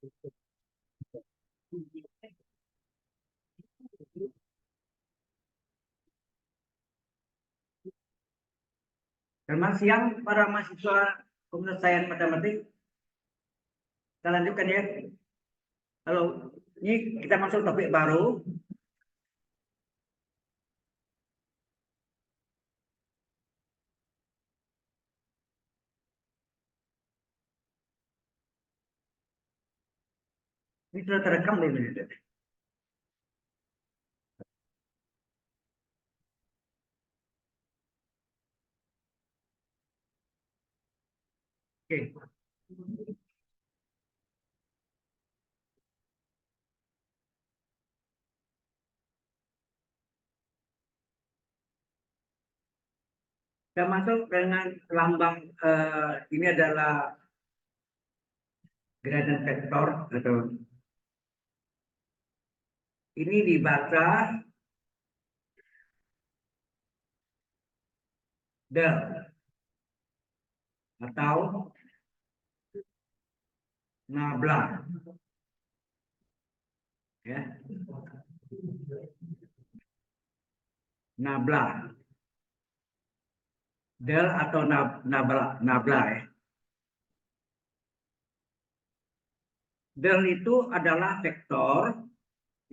Selamat siang para mahasiswa penyelesaian matematik. Kita lanjutkan ya. Halo, ini kita masuk topik baru. Ini sudah terekam belum ini? Oke. Kita masuk dengan lambang ini adalah gradient vektor atau ini dibaca del atau nabla ya. Nabla. Del atau nabla ya. Del itu adalah vektor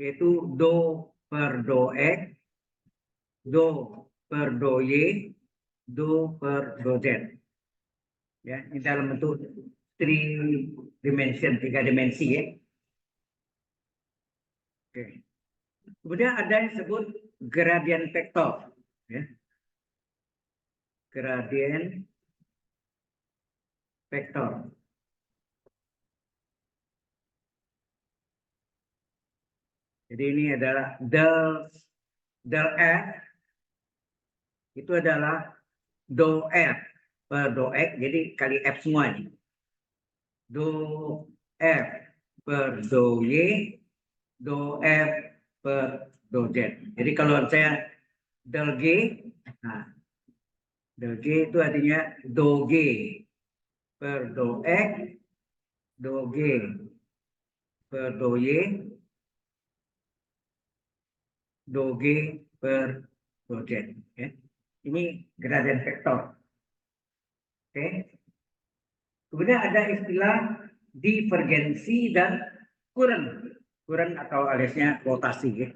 yaitu do per do x, do per do y, do per do z. Ya, ini dalam bentuk tiga dimensi ya. Oke. Kemudian ada yang disebut gradient vektor. Ya. Gradient vektor. Jadi ini adalah del f itu adalah do f per do x, jadi kali f semua ini. Do f per do y, do f per do z. Jadi kalau saya del g, nah, del g itu artinya do g per do x, do g per do y, do g per do z. Ya. Ini gradient vektor. Oke. Kemudian ada istilah divergensi dan kurun. Kurun atau aliasnya rotasi. Ya.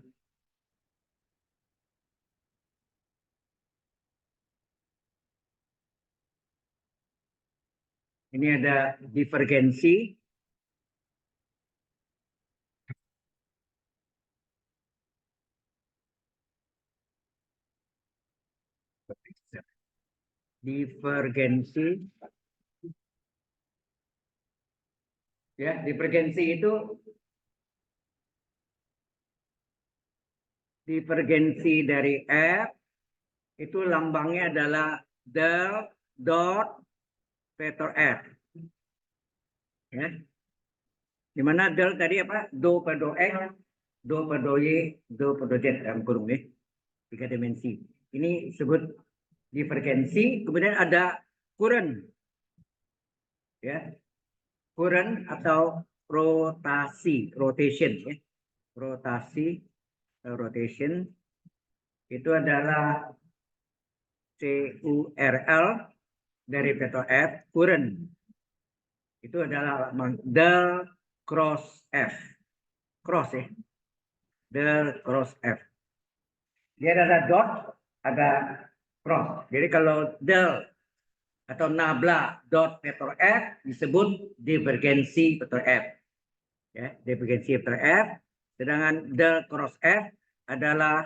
Ini ada divergensi. Divergensi. Ya, divergensi itu divergensi dari F itu lambangnya adalah del dot vektor F. Ya. Dimana del tadi apa? Do per do X, do per do Y, do per do Z dalam kurung nih. Tiga dimensi. Ini disebut divergensi. Kemudian ada kurun. Ya. Kurun atau rotasi, rotation ya. Rotasi, rotation itu adalah CURL dari vektor F, kurun. Itu adalah del cross F. Cross ya. Del cross F. Dia ada dot, ada cross. Jadi kalau del atau nabla dot vektor F disebut divergensi vektor F. Ya, divergensi vektor F. Sedangkan del cross F adalah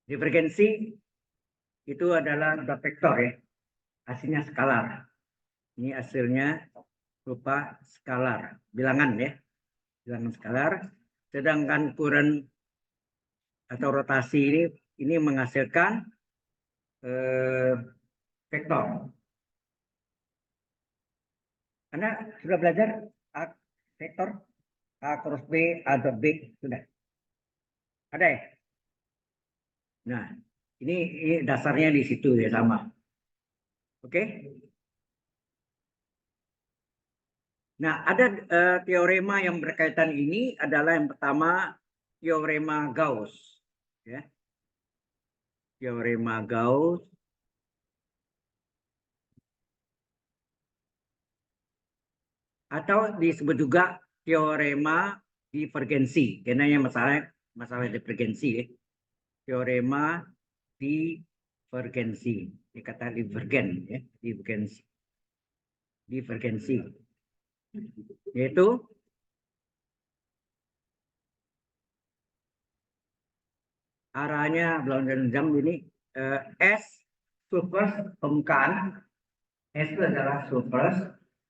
divergensi itu adalah dot vektor ya. Hasilnya skalar. Ini hasilnya berupa skalar, bilangan ya. Bilangan skalar. Sedangkan kurun atau rotasi ini menghasilkan vektor. Anda sudah belajar vektor A cross B, A dot B, sudah? Ada ya? Nah, ini dasarnya di situ ya sama. Oke? Nah, ada teorema yang berkaitan ini adalah yang pertama teorema Gauss, ya. Teorema Gauss atau disebut juga teorema divergensi. Karena yang masalah divergensi, ya. Teorema divergensi, dikata divergen, ya, divergensi, yaitu arahnya belum jam ini S surplus permukaan, S itu adalah surplus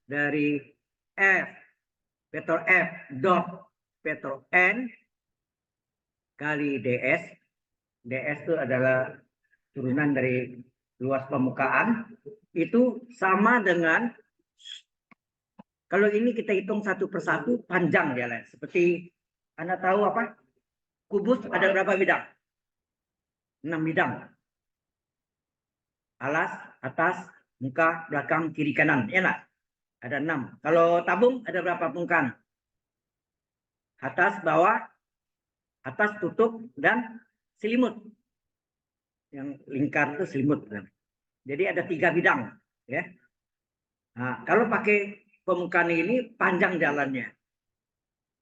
dari F vektor F dot vektor N kali DS. DS itu adalah turunan dari luas permukaan, itu sama dengan, kalau ini kita hitung satu persatu panjang jalan. Seperti Anda tahu apa? Kubus ada berapa bidang? 6 bidang. Alas, atas, muka, belakang, kiri, kanan. Ya enggak? Ada 6. Kalau tabung ada berapa pungkang? Atas, bawah, atas, tutup, dan selimut. Yang lingkar itu selimut. Jadi ada 3 bidang. Ya. Nah, kalau pakai permukaan ini panjang jalannya.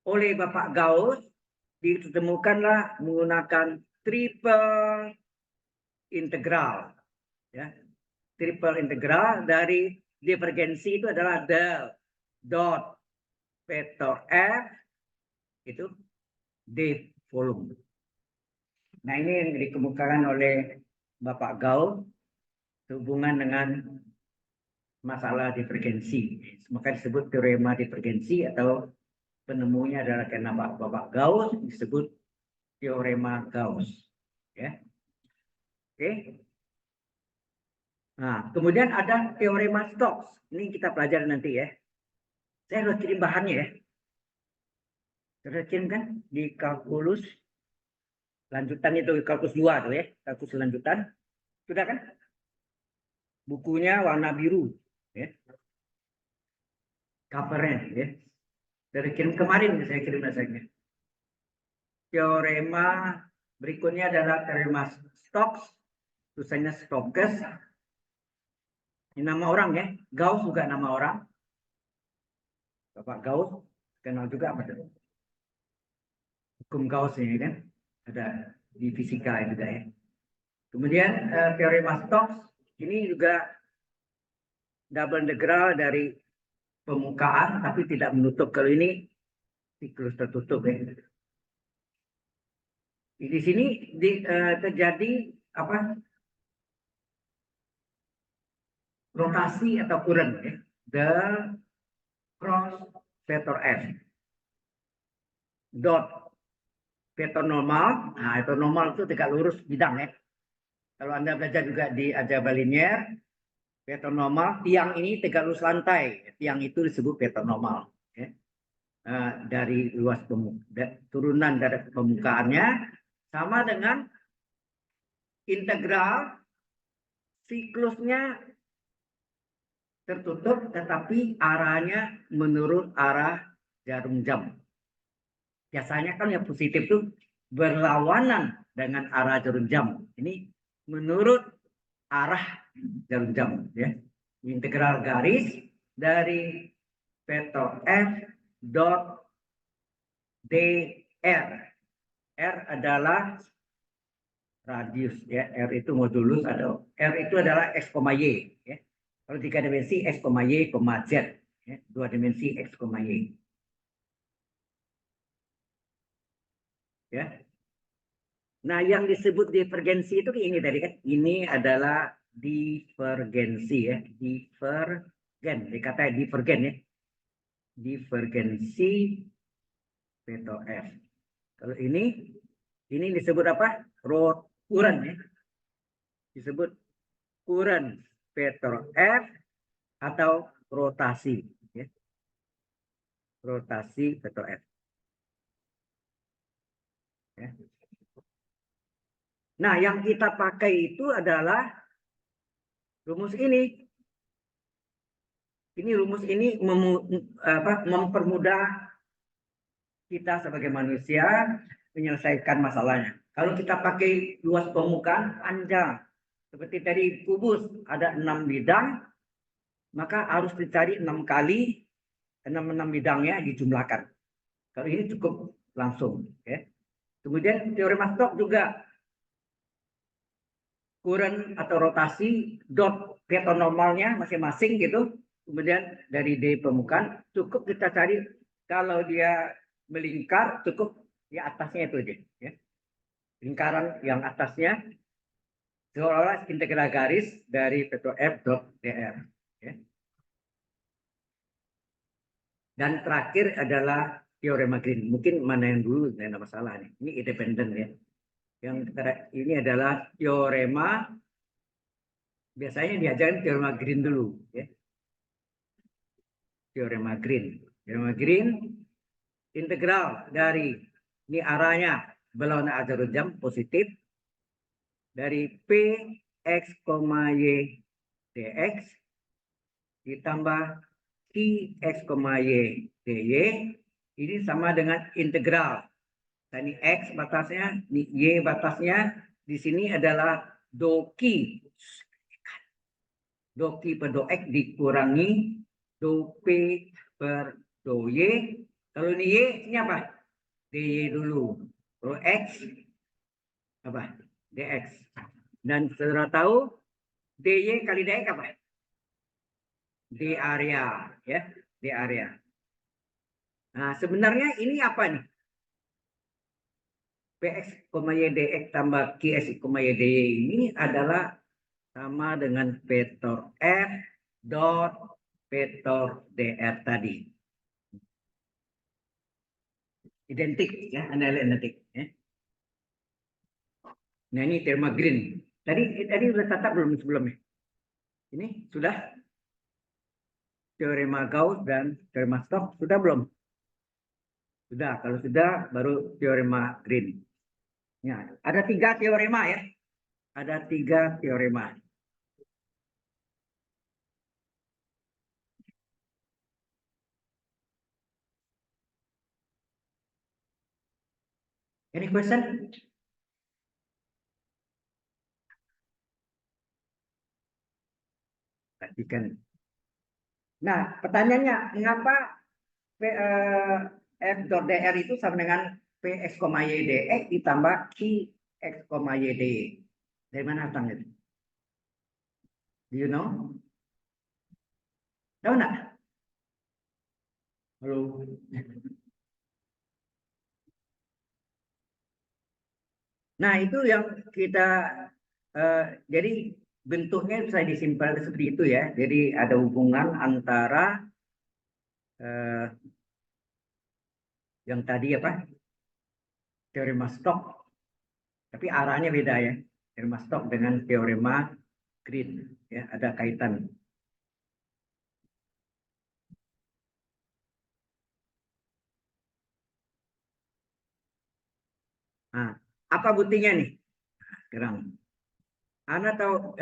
Oleh Bapak Gauss ditemukanlah menggunakan triple integral. Ya. Triple integral dari divergensi itu adalah del dot vektor F itu D volume. Nah, ini yang dikemukakan oleh Bapak Gauss sehubungan dengan masalah divergensi. Maka disebut teorema divergensi atau penemunya adalah karena Bapak Gauss disebut teorema Gauss. Ya. Oke. Nah, kemudian ada teorema Stokes. Ini kita pelajari nanti ya. Saya harus kirim bahannya ya. Sudah kirim kan di kalkulus lanjutan itu, kalkulus 2 tuh ya, kalkulus lanjutan. Sudah kan? Bukunya warna biru ya. Covernya ya. Dari kirim kemarin saya kirim rasanya. Teorema berikutnya adalah teorema Stokes. Tulisannya Stokes. Ini nama orang ya. Gauss juga nama orang. Bapak Gauss kenal juga apa itu? Hukum Gauss ini kan ada di fisika juga ya. Kemudian teorema Stokes ini juga double integral dari permukaan tapi tidak menutup. Kalau ini siklus tertutup ya. Di sini terjadi apa? Rotasi atau current ya. The cross vector F dot vektor normal. Nah, itu normal itu tegak lurus bidang ya. Kalau Anda belajar juga di algebra linear, vektor normal, tiang ini tegak lurus lantai. Tiang itu disebut vektor normal. Ya. Dari luas turunan dari permukaannya sama dengan integral siklusnya tertutup tetapi arahnya menurut arah jarum jam. Biasanya kan yang positif itu berlawanan dengan arah jarum jam. Ini menurut arah jarum jam ya. Integral garis dari vektor F dot dr. R adalah radius ya. R itu modulus atau R itu adalah x, y ya. Kalau 3 dimensi x, y, z ya. 2 dimensi x, y. Ya. Nah, yang disebut divergensi itu ini tadi kan. Ini adalah divergensi ya. Divergen, dikata divergen ya. Divergensi vektor F. Kalau ini disebut apa? Current ya. Disebut current vektor F atau rotasi ya. Rotasi vektor F. Ya. Nah, yang kita pakai itu adalah rumus ini. Ini rumus ini mempermudah kita sebagai manusia menyelesaikan masalahnya. Kalau kita pakai luas permukaan panjang, seperti tadi kubus ada 6 bidang, maka harus dicari 6 kali 6 bidangnya dijumlahkan. Kalau ini cukup langsung. Ya. Kemudian teorema Stokes juga current atau rotasi dot vektor normalnya masing-masing gitu. Kemudian dari D permukaan cukup kita cari kalau dia melingkar cukup di atasnya itu aja. Ya. Lingkaran yang atasnya seolah-olah integral garis dari vektor F dot dr. Ya. Dan terakhir adalah teorema Green. Mungkin mana yang dulu, tidak ada masalah nih. Ini independen ya. Yang ini adalah teorema. Biasanya diajarkan teorema Green dulu. Ya. Teorema Green. Teorema Green integral dari ini arahnya berlawanan arah jam positif dari P x, y dx ditambah Q x, y dy ini sama dengan integral. Ini x batasnya, ini y batasnya. Di sini adalah do Q per do x dikurangi do p per do y. Kalau ini y, ini apa? dy dulu. Kalau x apa? dx. Dan saudara tahu dy kali dx apa? D area, ya, D area. Nah, sebenarnya ini apa nih? Px, y dx tambah qx, y dy ini adalah sama dengan vektor f dot vektor dr tadi. Identik ya, analog identik ya. Nah, ini teorema Green. Tadi sudah tatap belum sebelumnya? Ini sudah teorema Gauss dan teorema Stokes sudah belum? Sudah. Kalau sudah baru teorema Green. Ya, ada 3 teorema ya. Ada 3 teorema. Any question? Perhatikan. Nah, pertanyaannya, mengapa F dot dr itu sama dengan Px, y dx ditambah Qx, y dy? Dari mana asalnya itu? Do you know? Tahu nggak? Halo. Nah, itu yang kita jadi bentuknya bisa disimpulkan seperti itu ya. Jadi ada hubungan antara yang tadi apa? Teorema Stokes, tapi arahnya beda ya. Teorema Stokes dengan teorema Green ya, ada kaitan. Nah, apa buktinya nih? Sekarang, Anda tahu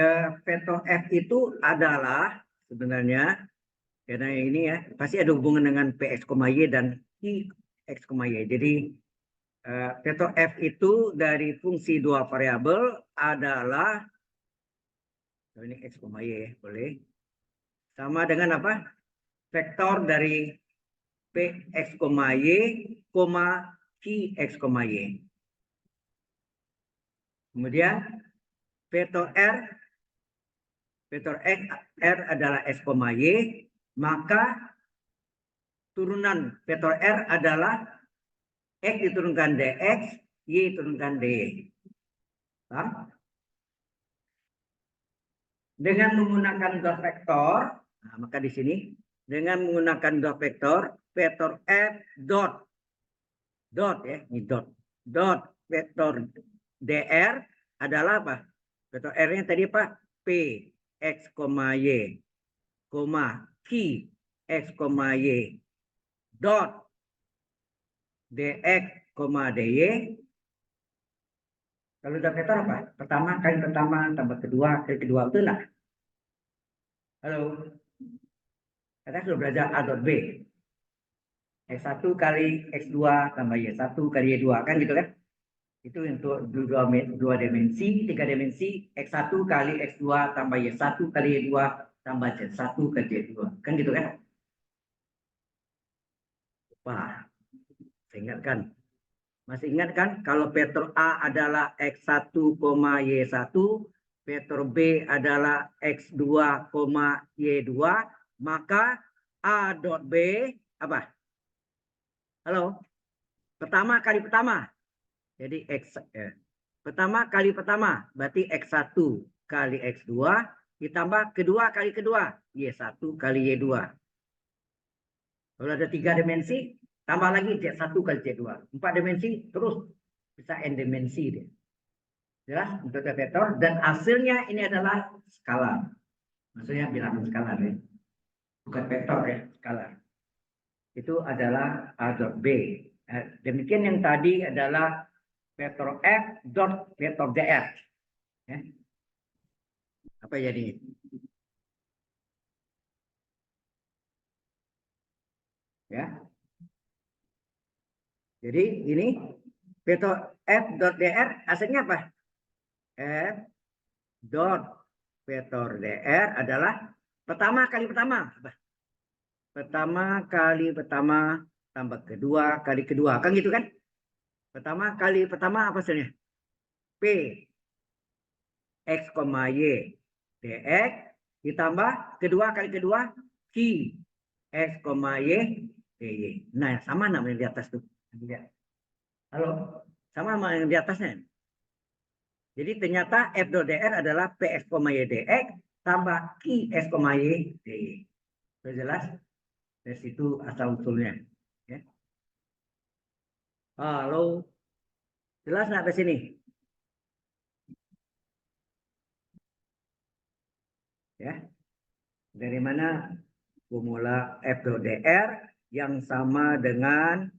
vektor F itu adalah sebenarnya karena ini ya pasti ada hubungan dengan Px, y dan Qx, y. Jadi vektor F itu dari fungsi 2 variabel adalah ini x, y ya, boleh sama dengan apa? Vektor dari Px, y, Qx, y. Kemudian vektor R adalah x, y, maka turunan vektor R adalah x diturunkan dx, y diturunkan dy. Paham? Dengan menggunakan dot vektor, nah, maka di sini dengan menggunakan dot vektor, vektor f dot ya, ini dot vektor dr adalah apa? Vektor r-nya tadi apa? P x, y, q x, y dot dx, dy. Kalau dot vektor apa? Pertama kali pertama tambah kedua kali kedua, betul nggak? Halo. Kita sudah belajar A dot B. X1 kali X2 tambah Y1 kali Y2. Kan gitu kan? Itu untuk dua dimensi, tiga dimensi. X1 kali X2 tambah Y1 kali Y2 tambah Z1 kali Z2. Kan gitu kan? Wah, saya ingatkan. Masih ingat kan? Kalau vektor A adalah X1, Y1, vektor B adalah X2, Y2, maka A dot B apa? Halo? Pertama kali pertama. Jadi pertama kali pertama berarti X1 kali X2 ditambah kedua kali kedua Y1 kali Y2. Kalau ada 3 dimensi, tambah lagi Z1 kali Z2. 4 dimensi, terus bisa n dimensi dia. Jelas untuk vektor dan hasilnya ini adalah skalar. Maksudnya bilangan skalar ya. Bukan vektor ya, skalar. Itu adalah A dot B. Demikian yang tadi adalah vektor F dot vektor dr. Ya. Apa jadi? Ya. Jadi ini vektor F dot dr hasilnya apa? F dot vektor dr adalah pertama kali pertama. Pertama kali pertama tambah kedua kali kedua. Kan gitu kan? Pertama kali pertama apa hasilnya? P X, Y dx ditambah kedua kali kedua Q X, Y dy. Nah, sama namanya di atas tuh. Halo, sama sama yang di atasnya. Jadi ternyata F dot dr adalah Px, Y dx tambah Qx, Y dy. Sudah jelas? Dari situ asal usulnya. Ya. Halo, jelas nggak ke sini? Ya, dari mana formula F dot dr yang sama dengan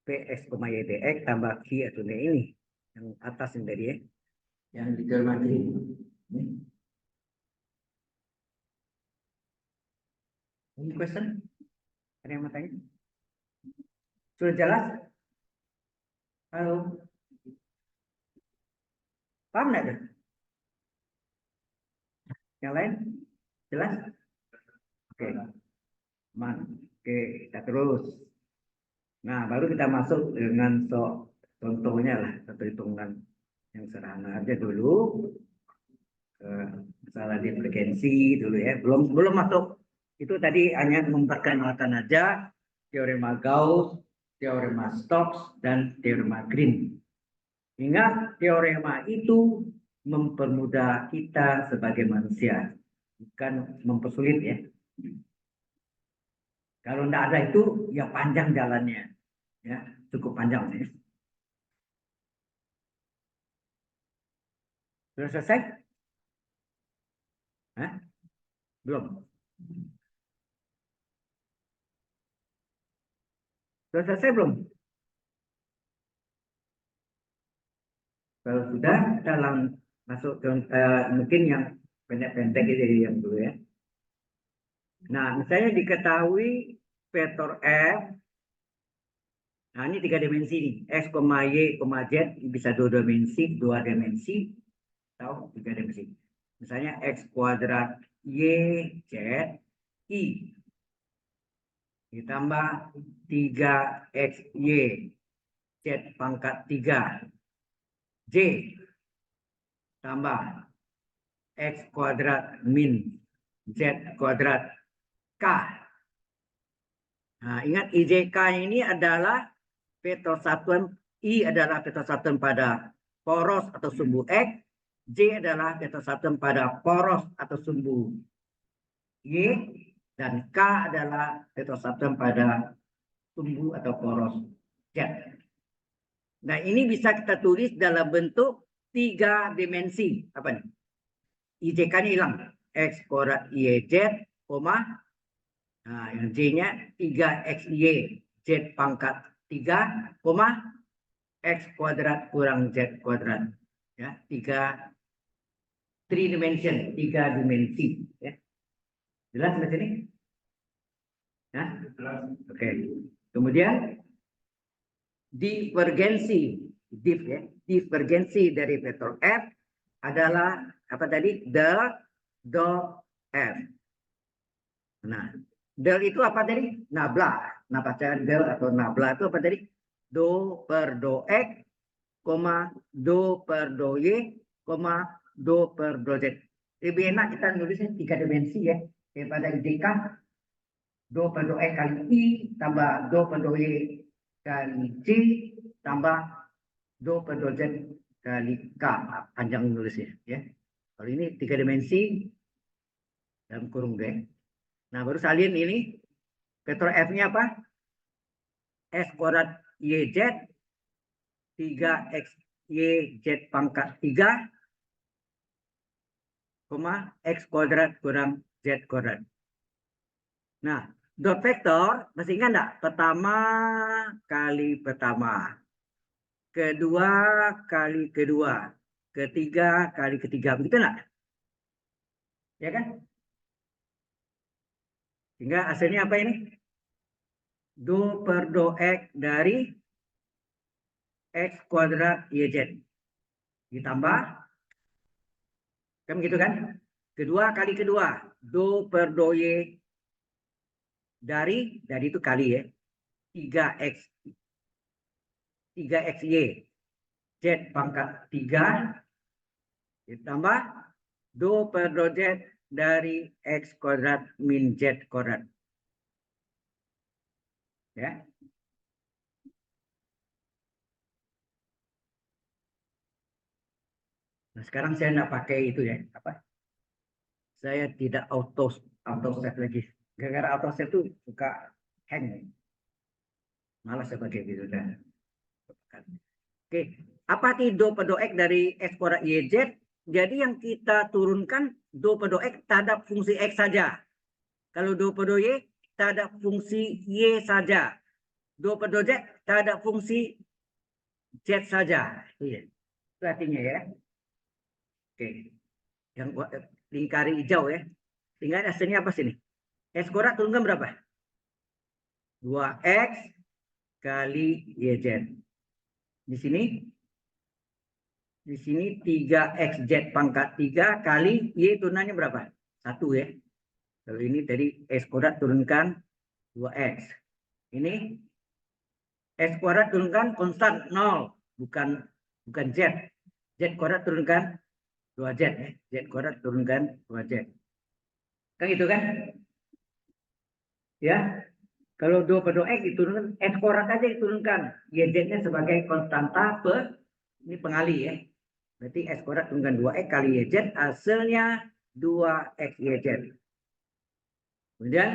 Px, Y dx tambah Q atau ini yang atas yang tadi ya, yang dicermati. Any question? Ada yang mau tanya? Sudah jelas? Halo, paham nggak tuh? Yang lain jelas? Oke, man. Oke, kita terus. Nah, baru kita masuk dengan contohnya lah, satu hitungan yang sederhana aja dulu. Masalah divergensi dulu ya. Belum masuk. Itu tadi hanya memperkenalkan aja teorema Gauss, teorema Stokes, dan teorema Green. Ingat, teorema itu mempermudah kita sebagai manusia, bukan mempersulit ya. Kalau tidak ada itu, ya panjang jalannya, ya cukup panjang ya. Sudah selesai? Hah? Belum. Sudah selesai belum? Kalau sudah, kita masuk ke mungkin yang pendek-pendek itu yang dulu ya. Nah, misalnya diketahui vektor F. Nah, ini 3 dimensi nih. X, Y, Z bisa 2 dimensi, atau 3 dimensi. Misalnya X kuadrat Y, Z, I. Ditambah 3XY, Z pangkat 3. J tambah X kuadrat min Z kuadrat K. Nah, ingat IJK ini adalah vektor satuan, I adalah vektor satuan pada poros atau sumbu X, J adalah vektor satuan pada poros atau sumbu Y, dan K adalah vektor satuan pada sumbu atau poros Z. Nah, ini bisa kita tulis dalam bentuk 3 dimensi. Apa nih? IJK-nya hilang. X kuadrat YZ, nah, yang J-nya 3XY, Z pangkat 3, X kuadrat kurang Z kuadrat. Ya, 3 dimensi. Ya. Jelas sampai sini? Ya? Oke. Kemudian divergensi, divergensi dari vektor F adalah apa tadi? Del do F. Nah, del itu apa tadi? Nabla. Nah, bacaan del atau nabla itu apa tadi? Do per do X, do per do Y, do per do Z. Lebih enak kita nulisnya 3 dimensi ya. Daripada IDK, do per do X kali I, tambah do per do Y kali C, tambah do per do Z kali K. Panjang nulisnya ya. Kalau ini 3 dimensi dalam kurung D. Nah, baru salin ini vektor F-nya apa? S kuadrat YZ 3X YZ pangkat 3, X kuadrat kurang Z kuadrat. Nah, dot vektor, masih ingat enggak? Pertama kali pertama. Kedua kali kedua. Ketiga kali ketiga. Begitu enggak? Ya kan? Sehingga hasilnya apa ini? Do per do X dari X kuadrat YZ. Ditambah, kan begitu kan? Kedua kali kedua. Do per do Y dari itu kali ya. 3X 3XY Z pangkat 3 ditambah do per do Z dari X kuadrat min Z kuadrat. Ya. Nah, sekarang saya tidak pakai itu ya, apa? Saya tidak auto save lagi. Gara-gara auto save itu suka hang. Malas saya pakai gitu kan. Oke, apa arti do per do X dari X kuadrat YZ? Jadi yang kita turunkan do per do X terhadap fungsi X saja. Kalau do per do Y terhadap fungsi Y saja. Do per do Z terhadap fungsi Z saja. Iya. Itu artinya ya. Oke. Yang lingkari hijau ya. Tinggal hasilnya apa sini? X kuadrat turunkan berapa? 2X kali YZ. Di sini 3XZ pangkat 3 kali Y turunannya berapa? 1 ya. Kalau ini tadi X kuadrat turunkan 2X. Ini X kuadrat turunkan konstan 0, bukan Z. Z kuadrat turunkan 2Z ya. Z kuadrat turunkan 2Z. Kan gitu kan? Ya. Kalau 2 per 2X diturunkan, X kuadrat aja diturunkan. YZ-nya sebagai konstanta ini pengali ya. Berarti X kuadrat turunkan 2X kali YZ, hasilnya 2XYZ. Kemudian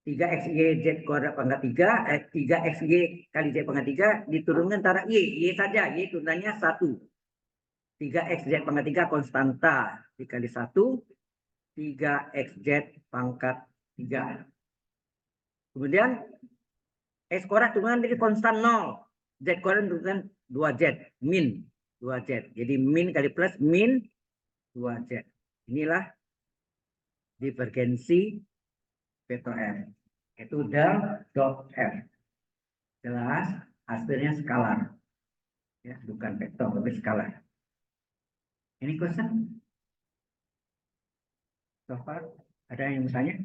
3XYZ kuadrat pangkat 3, 3XY kali Z pangkat 3 diturunkan antara Y saja, Y turunannya 1. 3XZ pangkat 3 konstanta dikali 1, 3XZ pangkat 3. Kemudian X kuadrat turunkan dari konstan 0. Z kuadrat turunkan 2Z, min 2Z. Jadi min kali plus min 2Z. Inilah divergensi vektor F. Itu del dot F. Jelas hasilnya skalar. Ya, bukan vektor tapi skalar. Ini question? So far, ada yang bertanya?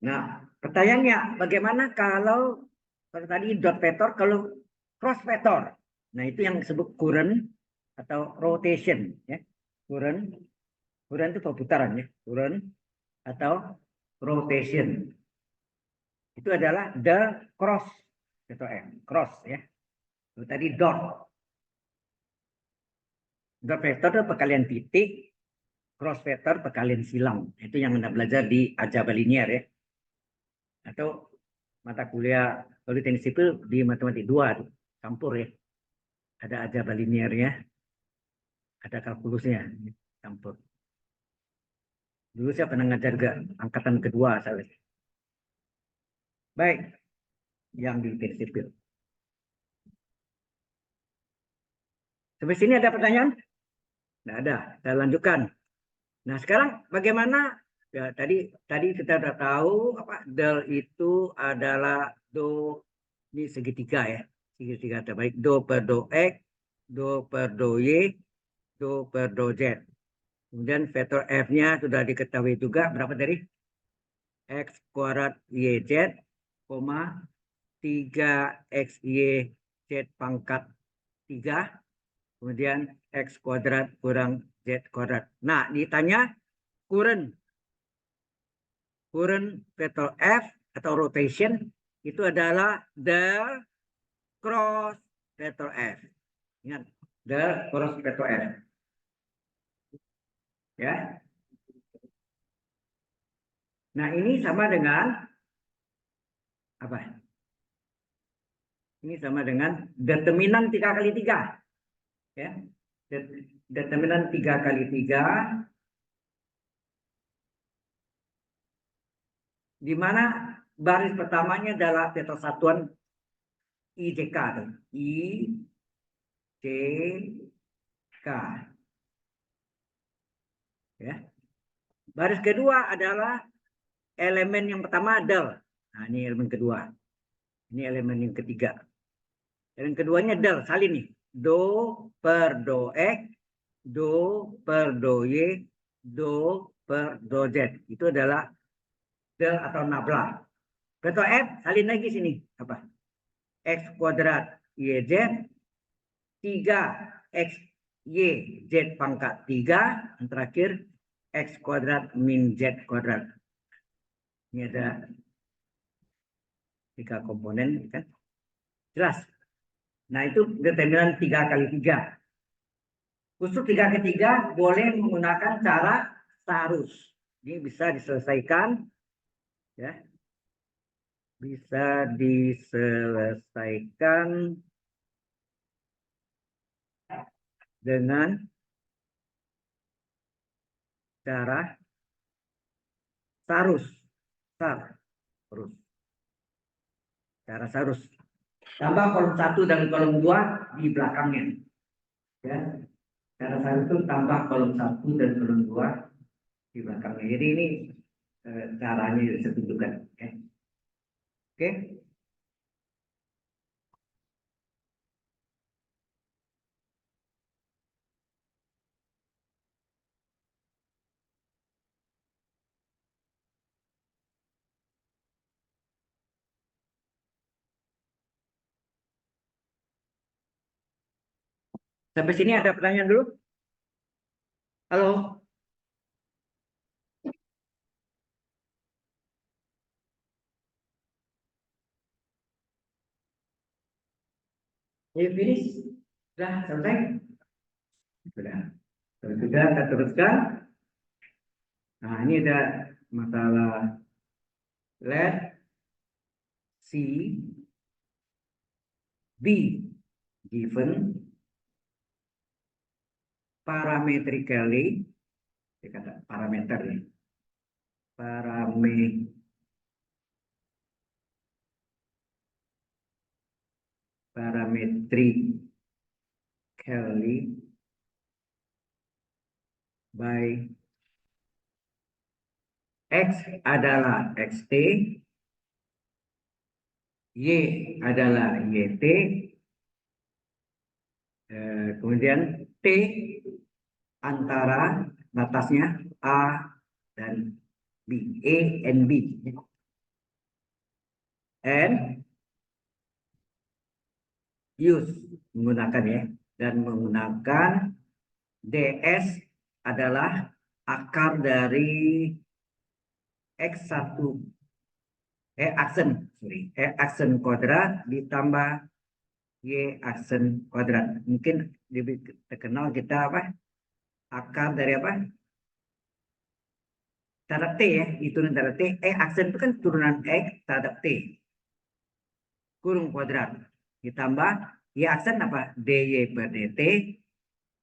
Nah, pertanyaannya bagaimana kalau tadi dot vektor, kalau cross vektor? Nah, itu yang disebut current atau rotation ya. Current itu perputaran ya. Current atau rotation. Itu adalah the cross vektor M, cross ya. Itu tadi dot. Dot vektor itu perkalian titik, cross vektor perkalian silang. Itu yang Anda belajar di aljabar linear ya. Atau mata kuliah teknik sipil di matematik 2 campur ya. Ada aljabar linearnya, ada kalkulusnya campur. Dulu saya pernah ngajar juga angkatan kedua saya. Baik, yang di teknik sipil. Sampai sini ada pertanyaan? Tidak ada. Kita lanjutkan. Nah, sekarang bagaimana? Ya, tadi kita sudah tahu apa del itu adalah do, ini segitiga ya. Segitiga terbaik do per do x, do per do y, do per do z. Kemudian vektor f-nya sudah diketahui juga berapa tadi? X kuadrat YZ, 3XY Z pangkat 3, kemudian X kuadrat kurang Z kuadrat. Nah, ditanya current vektor F atau rotation itu adalah the cross vektor F. Ingat, the cross vektor F. Ya. Nah, ini sama dengan apa? Ini sama dengan determinan 3 kali 3. Ya. Determinan 3 kali 3, di mana baris pertamanya adalah vektor satuan IJK. IJK. Ya. Baris kedua adalah elemen yang pertama del. Nah, ini elemen kedua. Ini elemen yang ketiga. Elemen keduanya del, salin nih. Do per do X, do per do Y, do per do Z. Itu adalah del atau nabla. Vektor F, salin lagi sini. Apa? X kuadrat YZ, 3X Y Z pangkat 3, yang terakhir X kuadrat min Z kuadrat. Ini ada 3 komponen, kan? Jelas. Nah, itu determinan 3 kali 3. Khusus 3 kali 3 boleh menggunakan cara seharus. Ini bisa diselesaikan, ya. Bisa diselesaikan dengan cara sarus. Sarus. Cara sarus. Tambah kolom 1 dan kolom 2 di belakangnya. Ya. Cara sarus itu tambah kolom 1 dan kolom 2 di belakangnya. Jadi ini caranya saya tunjukkan. Oke. Oke. Sampai sini ada pertanyaan dulu? Halo? Ayo finish? Sudah selesai? Sudah. Sudah, kita teruskan. Nah, ini ada masalah let C be given parametrically, kata parameter ya, parametrically by X adalah XT, Y adalah YT, kemudian T antara batasnya A dan B, A and B. And use menggunakan ya, dan menggunakan DS adalah akar dari X1 aksen kuadrat ditambah Y aksen kuadrat. Mungkin lebih terkenal kita apa? Akar dari apa? Terhadap T ya, diturunan terhadap T. Aksen itu kan turunan X terhadap T. Kurung kuadrat. Ditambah Y aksen apa? DY per DT.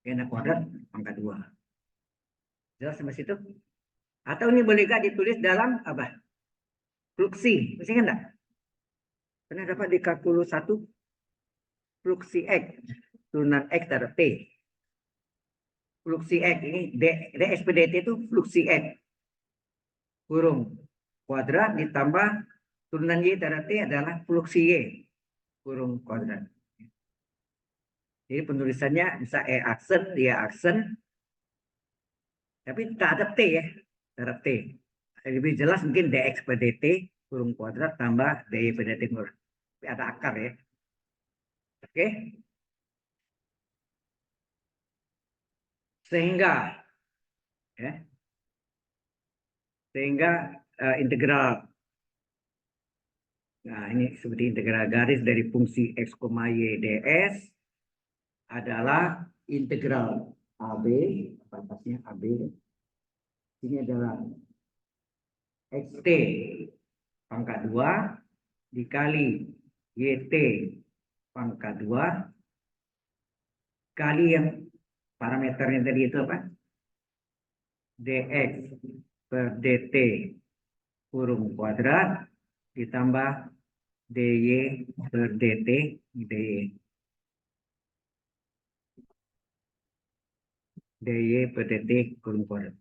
Y kuadrat pangkat 2. Jelas sampai situ? Atau ini boleh gak ditulis dalam apa? Fluksi. Masih enggak? Pernah dapat di kalkulus 1? Fluksi X. turunan X terhadap T. Fluksi X ini dx per dt itu fluksi X kurung kuadrat ditambah turunan Y terhadap T adalah fluksi Y kurung kuadrat. Jadi penulisannya bisa E aksen, Y aksen, tapi terhadap T ya, terhadap T. Lebih jelas mungkin dx per dt kurung kuadrat tambah dy per dt kurung. Tapi ada akar ya. Oke. Sehingga ya, integral. Nah, ini seperti integral garis dari fungsi x, y ds adalah integral AB, batasnya AB. Ini adalah xt pangkat 2 dikali yt pangkat 2 kali yang parameternya tadi itu apa? Dx per dt kurung kuadrat ditambah dy per dt dy per dt kurung kuadrat.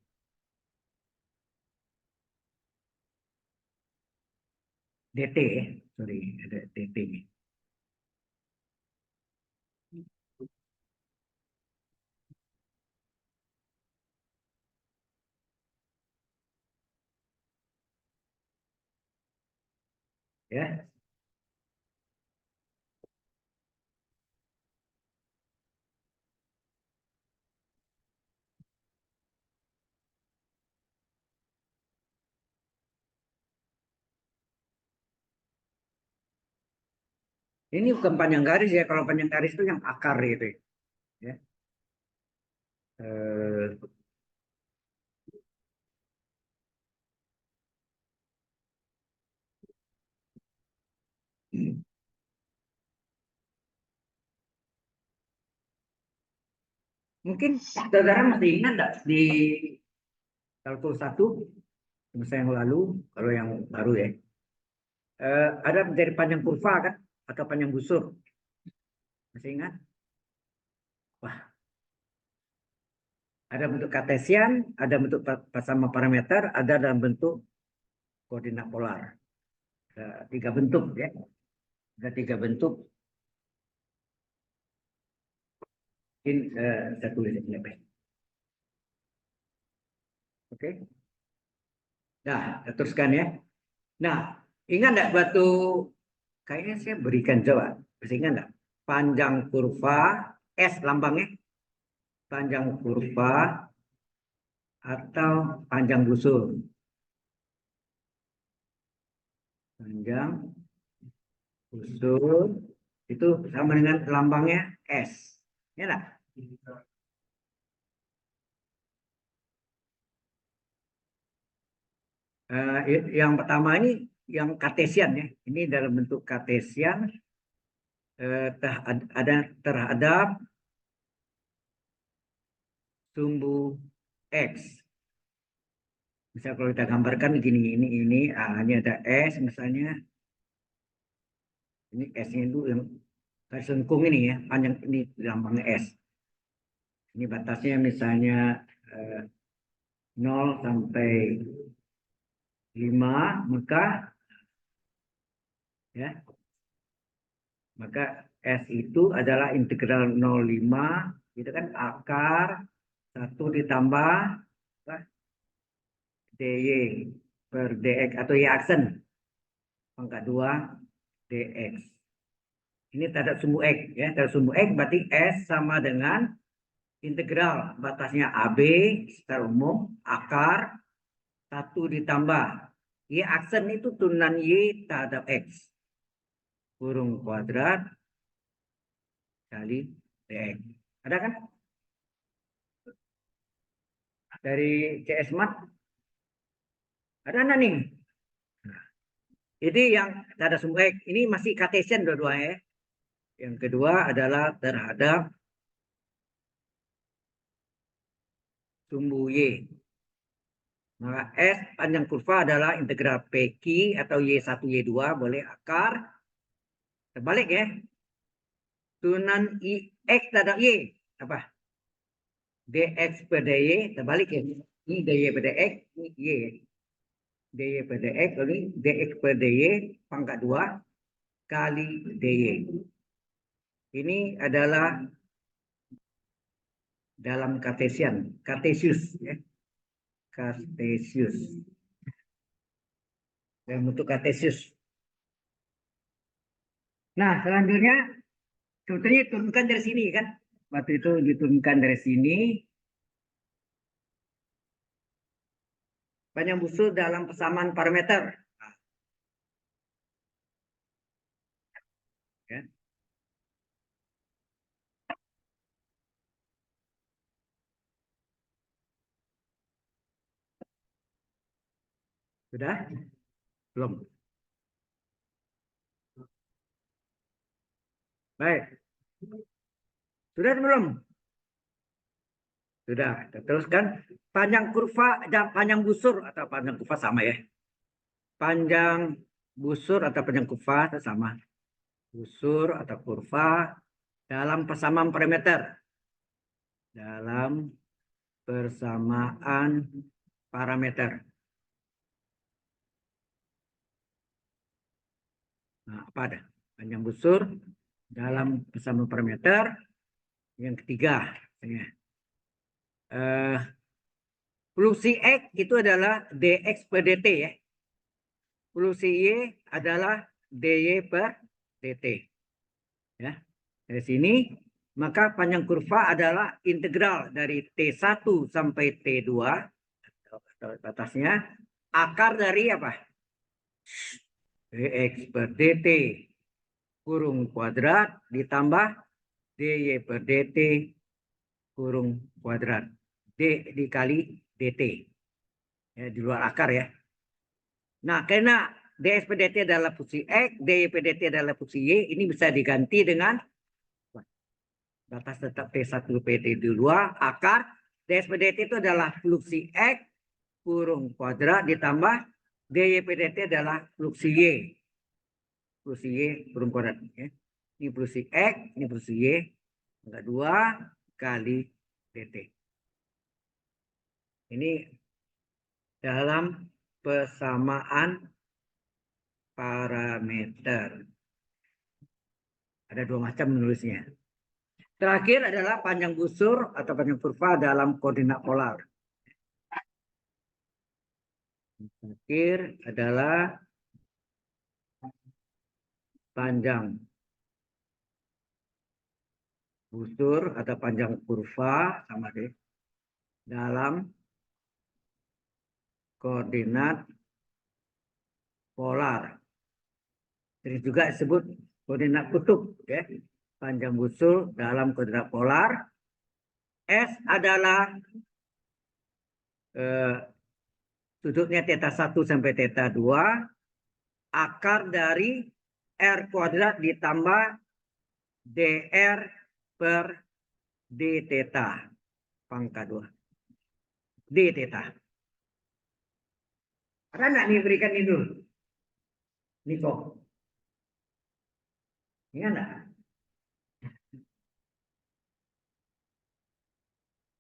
dt sorry ada dt -nya. Ya. Ini bukan panjang garis ya. Kalau panjang garis itu yang akar gitu ya. Eh, mungkin saudara masih ingat enggak di kalkulus 1 semester yang lalu, kalau yang baru ya. Ada dari panjang kurva kan atau panjang busur. Masih ingat? Wah, ada bentuk kartesian, ada bentuk sama parameter, ada dalam bentuk koordinat polar. Ada 3 bentuk ya. Ada 3 bentuk. Mungkin saya tulis ini. Oke. Nah, teruskan ya. Nah, ingat enggak waktu kayaknya saya berikan coba. Masih ingat enggak? Panjang kurva S lambangnya. Panjang kurva atau panjang busur. Panjang busur itu sama dengan lambangnya S. Ya enggak? Yang pertama ini yang kartesian ya. Ini dalam bentuk kartesian ada terhadap sumbu X. Misal kalau kita gambarkan gini, ini ada S misalnya. Ini S-nya itu yang garis lengkung ini ya, panjang ini lambangnya S. Ini batasnya misalnya 0 sampai 5, maka S itu adalah integral 0,5 itu kan akar 1 ditambah dy per dx atau y aksen pangkat 2 dx. Ini terhadap sumbu x ya, terhadap sumbu x berarti S sama dengan integral batasnya AB secara umum akar 1 ditambah y aksen itu turunan y terhadap x kurung kuadrat kali dx. Ada kan? Dari CS Mat ada nggak nih? Jadi yang terhadap sumbu x ini masih kartesian dua-duanya ya. Yang kedua adalah terhadap sumbu y. Maka S panjang kurva adalah integral PQ atau Y1 Y2 boleh akar terbalik ya. turunan X terhadap Y. Apa? Dx per dy, terbalik ya. Ini dy per dx, ini Y. Dy per dx, ini dx per dy pangkat 2 kali dy. Ini adalah dalam Kartesian, Kartesius. Ya. Kartesius. Dalam bentuk Kartesius. Nah, selanjutnya sebetulnya diturunkan dari sini kan. Waktu itu diturunkan dari sini. Panjang busur dalam persamaan parameter. Ya. Sudah? Belum. Baik. Sudah belum? Sudah. Kita teruskan. Panjang kurva dan panjang busur atau panjang kurva sama ya. Panjang busur atau panjang kurva itu sama. Busur atau kurva dalam persamaan parameter. Dalam persamaan parameter. Nah, apa ada? Panjang busur dalam persamaan parameter. Yang ketiga. Ya. Fungsi X itu adalah dx per dt ya. Fungsi Y adalah dy per dt. Ya. Dari sini maka panjang kurva adalah integral dari T1 sampai T2 atau batasnya akar dari apa? Dx per dt kurung kuadrat ditambah dy per dt kurung kuadrat. D dikali dt. Ya, di luar akar ya. Nah, karena dx per dt adalah fungsi X, dy per dt adalah fungsi Y, ini bisa diganti dengan batas tetap T1 PT2 akar dx per dt itu adalah fungsi X kurung kuadrat ditambah dy per dt adalah fungsi Y. Fungsi Y kurung kuadrat. Ya. Ini fungsi X, ini fungsi Y. Maka 2 kali dt. Ini dalam persamaan parameter. Ada 2 macam menulisnya. Terakhir adalah panjang busur atau panjang kurva dalam koordinat polar. Terakhir adalah panjang busur atau panjang kurva sama deh dalam koordinat polar. Jadi juga disebut koordinat kutub ya. Panjang busur dalam koordinat polar. S adalah sudutnya θ1 sampai θ2 akar dari R kuadrat ditambah dr per d theta pangkat 2 d theta. Ada nggak nih berikan ini dulu? Niko. Ini enggak?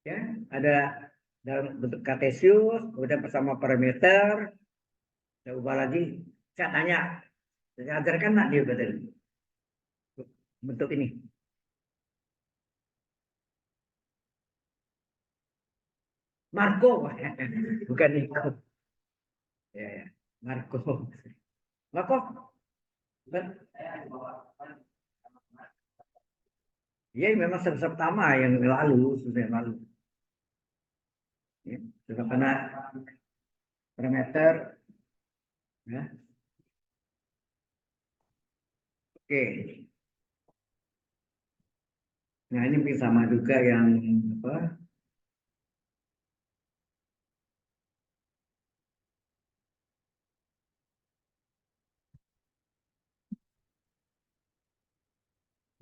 Ya, ada dalam bentuk kartesius, kemudian bersama parameter. Saya ubah lagi. Saya tanya, saya ajarkan nggak dia betul bentuk ini? Marco, bukan Niko. Ya, ya. Marco. Marco. Iya, memang semester pertama yang lalu, sudah yang lalu. Ya, sudah kena parameter. Ya. Oke. Nah, ini mungkin sama juga yang apa?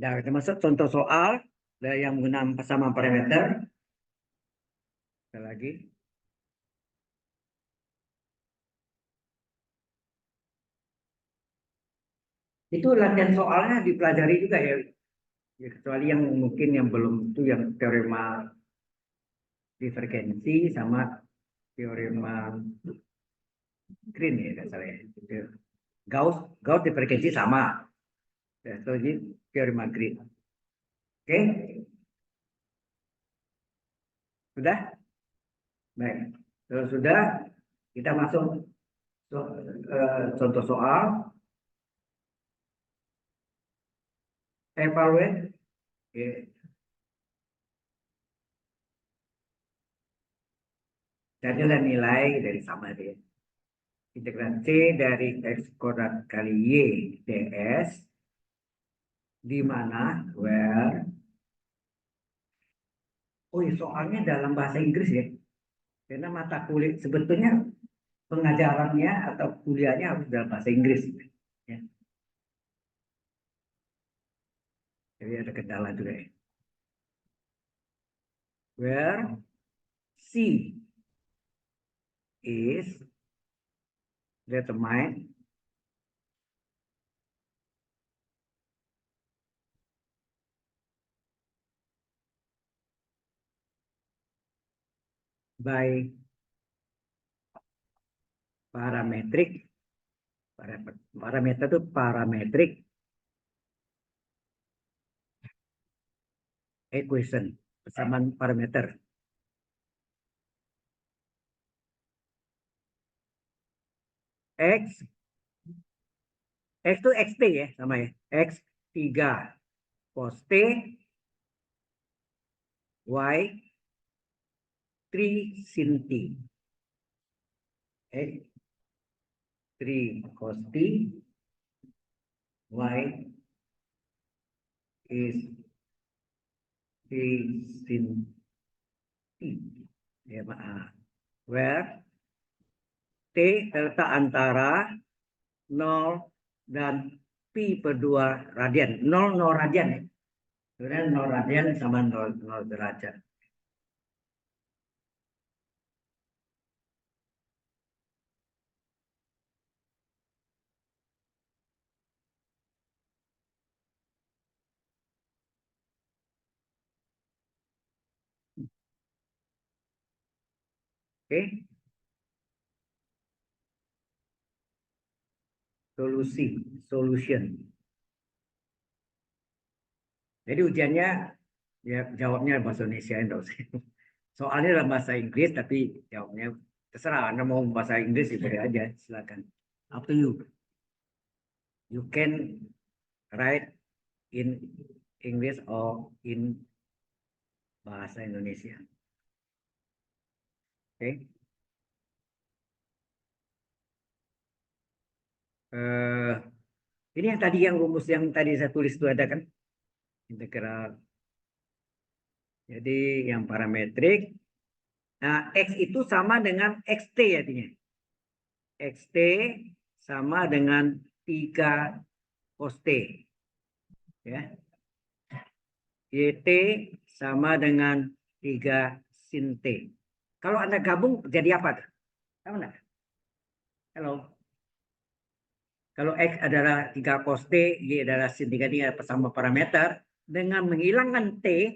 Nah, kita masuk contoh soal yang menggunakan persamaan parameter. Sekali lagi. Itu latihan soalnya dipelajari juga ya. Ya, kecuali yang mungkin yang belum itu yang teorema divergensi sama teorema Green ya nggak salah ya. Gauss Gauss divergensi sama. Ya, so ini teorema Green. Oke, sudah? Baik. Kalau sudah, kita masuk contoh soal. Evaluate. Oke. Dan adalah nilai dari sama dia. Integral C dari X kuadrat kali Y ds di mana where soalnya dalam bahasa Inggris ya. Karena mata kuliah sebetulnya pengajarannya atau kuliahnya harus dalam bahasa Inggris. Ya. Jadi ada kendala juga ya. Where C is determined by parametric parameter itu parametric equation, persamaan parameter. X itu XT ya sama ya. X 3 cos T Y 3 sin T. X 3 cos T Y is 3 sin T. Ya, maaf. Where T terletak antara 0 dan pi per 2 radian. 0 radian ya. Sebenarnya 0 radian sama 0 derajat. Oke. Solution. Jadi ujiannya ya jawabnya bahasa Indonesia enggak usah. Soalnya dalam bahasa Inggris tapi jawabnya terserah. Anda mau bahasa Inggris ya boleh aja, silakan. Up to you. You can write in English or in bahasa Indonesia. Oke. Ini yang tadi yang rumus yang tadi saya tulis itu ada kan? Integral. Jadi yang parametrik. Nah, X itu sama dengan XT artinya. XT sama dengan 3 cos T. Ya. YT sama dengan 3 sin T. Kalau Anda gabung jadi apa? Tahu enggak? Halo. Kalau X adalah 3 cos T, Y adalah sin 3 bersama parameter. Dengan menghilangkan T,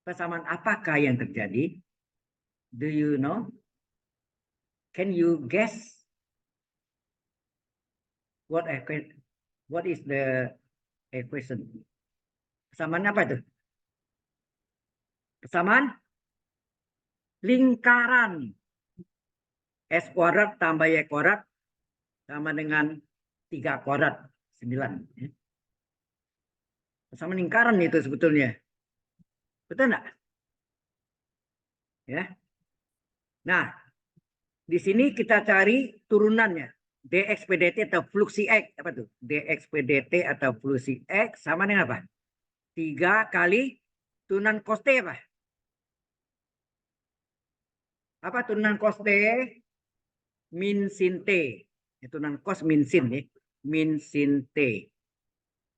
persamaan apakah yang terjadi? Do you know? Can you guess? What is the equation? Persamaan apa itu? Persamaan lingkaran. S kuadrat tambah Y kuadrat sama dengan 3 kuadrat 9. Persamaan lingkaran itu sebetulnya. Betul enggak? Ya. Nah, di sini kita cari turunannya. dx per dt atau fluksi X. Apa tuh? dx per dt atau fluksi X sama dengan apa? 3 kali turunan cos T apa? Apa turunan cos T? Min sin T. Turunan cos min sin nih. Min sin T.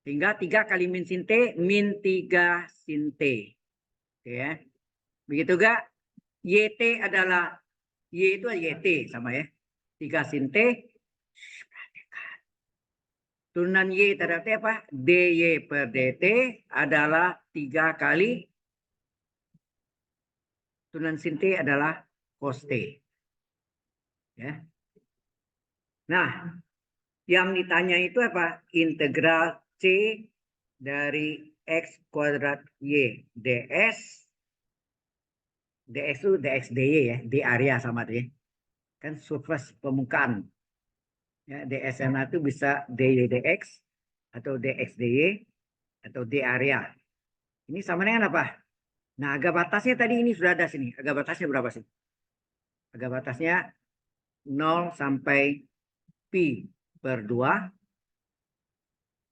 Hingga 3 kali min sin T, min 3 sin T. Oke ya. Begitu gak? YT adalah, Y itu YT sama ya. 3 sin T. Turunan Y terhadap T apa? DY per DT adalah 3 kali turunan sin T adalah cos T. Ya. Nah, yang ditanya itu apa? Integral C dari X kuadrat Y ds. ds itu dx dy ya, di area sama tuh ya. Kan surface permukaan. Ya, ds itu bisa dy dx atau dx dy atau d area. Ini sama dengan apa? Nah, agak batasnya tadi ini sudah ada sini. Agak batasnya berapa sih? Agak batasnya 0 sampai pi per 2.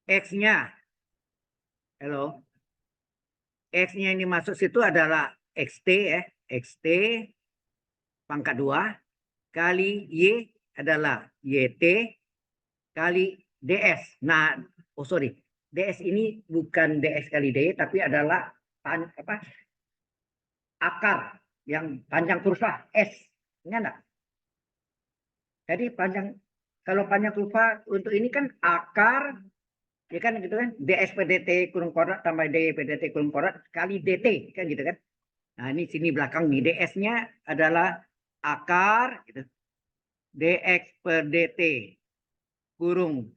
X-nya, hello, X-nya ini masuk situ adalah XT ya. XT pangkat 2 kali Y adalah YT kali DS. Nah, oh sorry, DS ini bukan DS kali DY tapi adalah apa, akar yang panjang kurva S. Ingat enggak? Jadi panjang, kalau panjang kurva untuk ini kan akar, ya kan gitu kan, ds per dt kurung kuadrat tambah dy per dt kurung kuadrat kali dt kan gitu kan. Nah ini sini belakang nih ds-nya adalah akar gitu, dx per dt kurung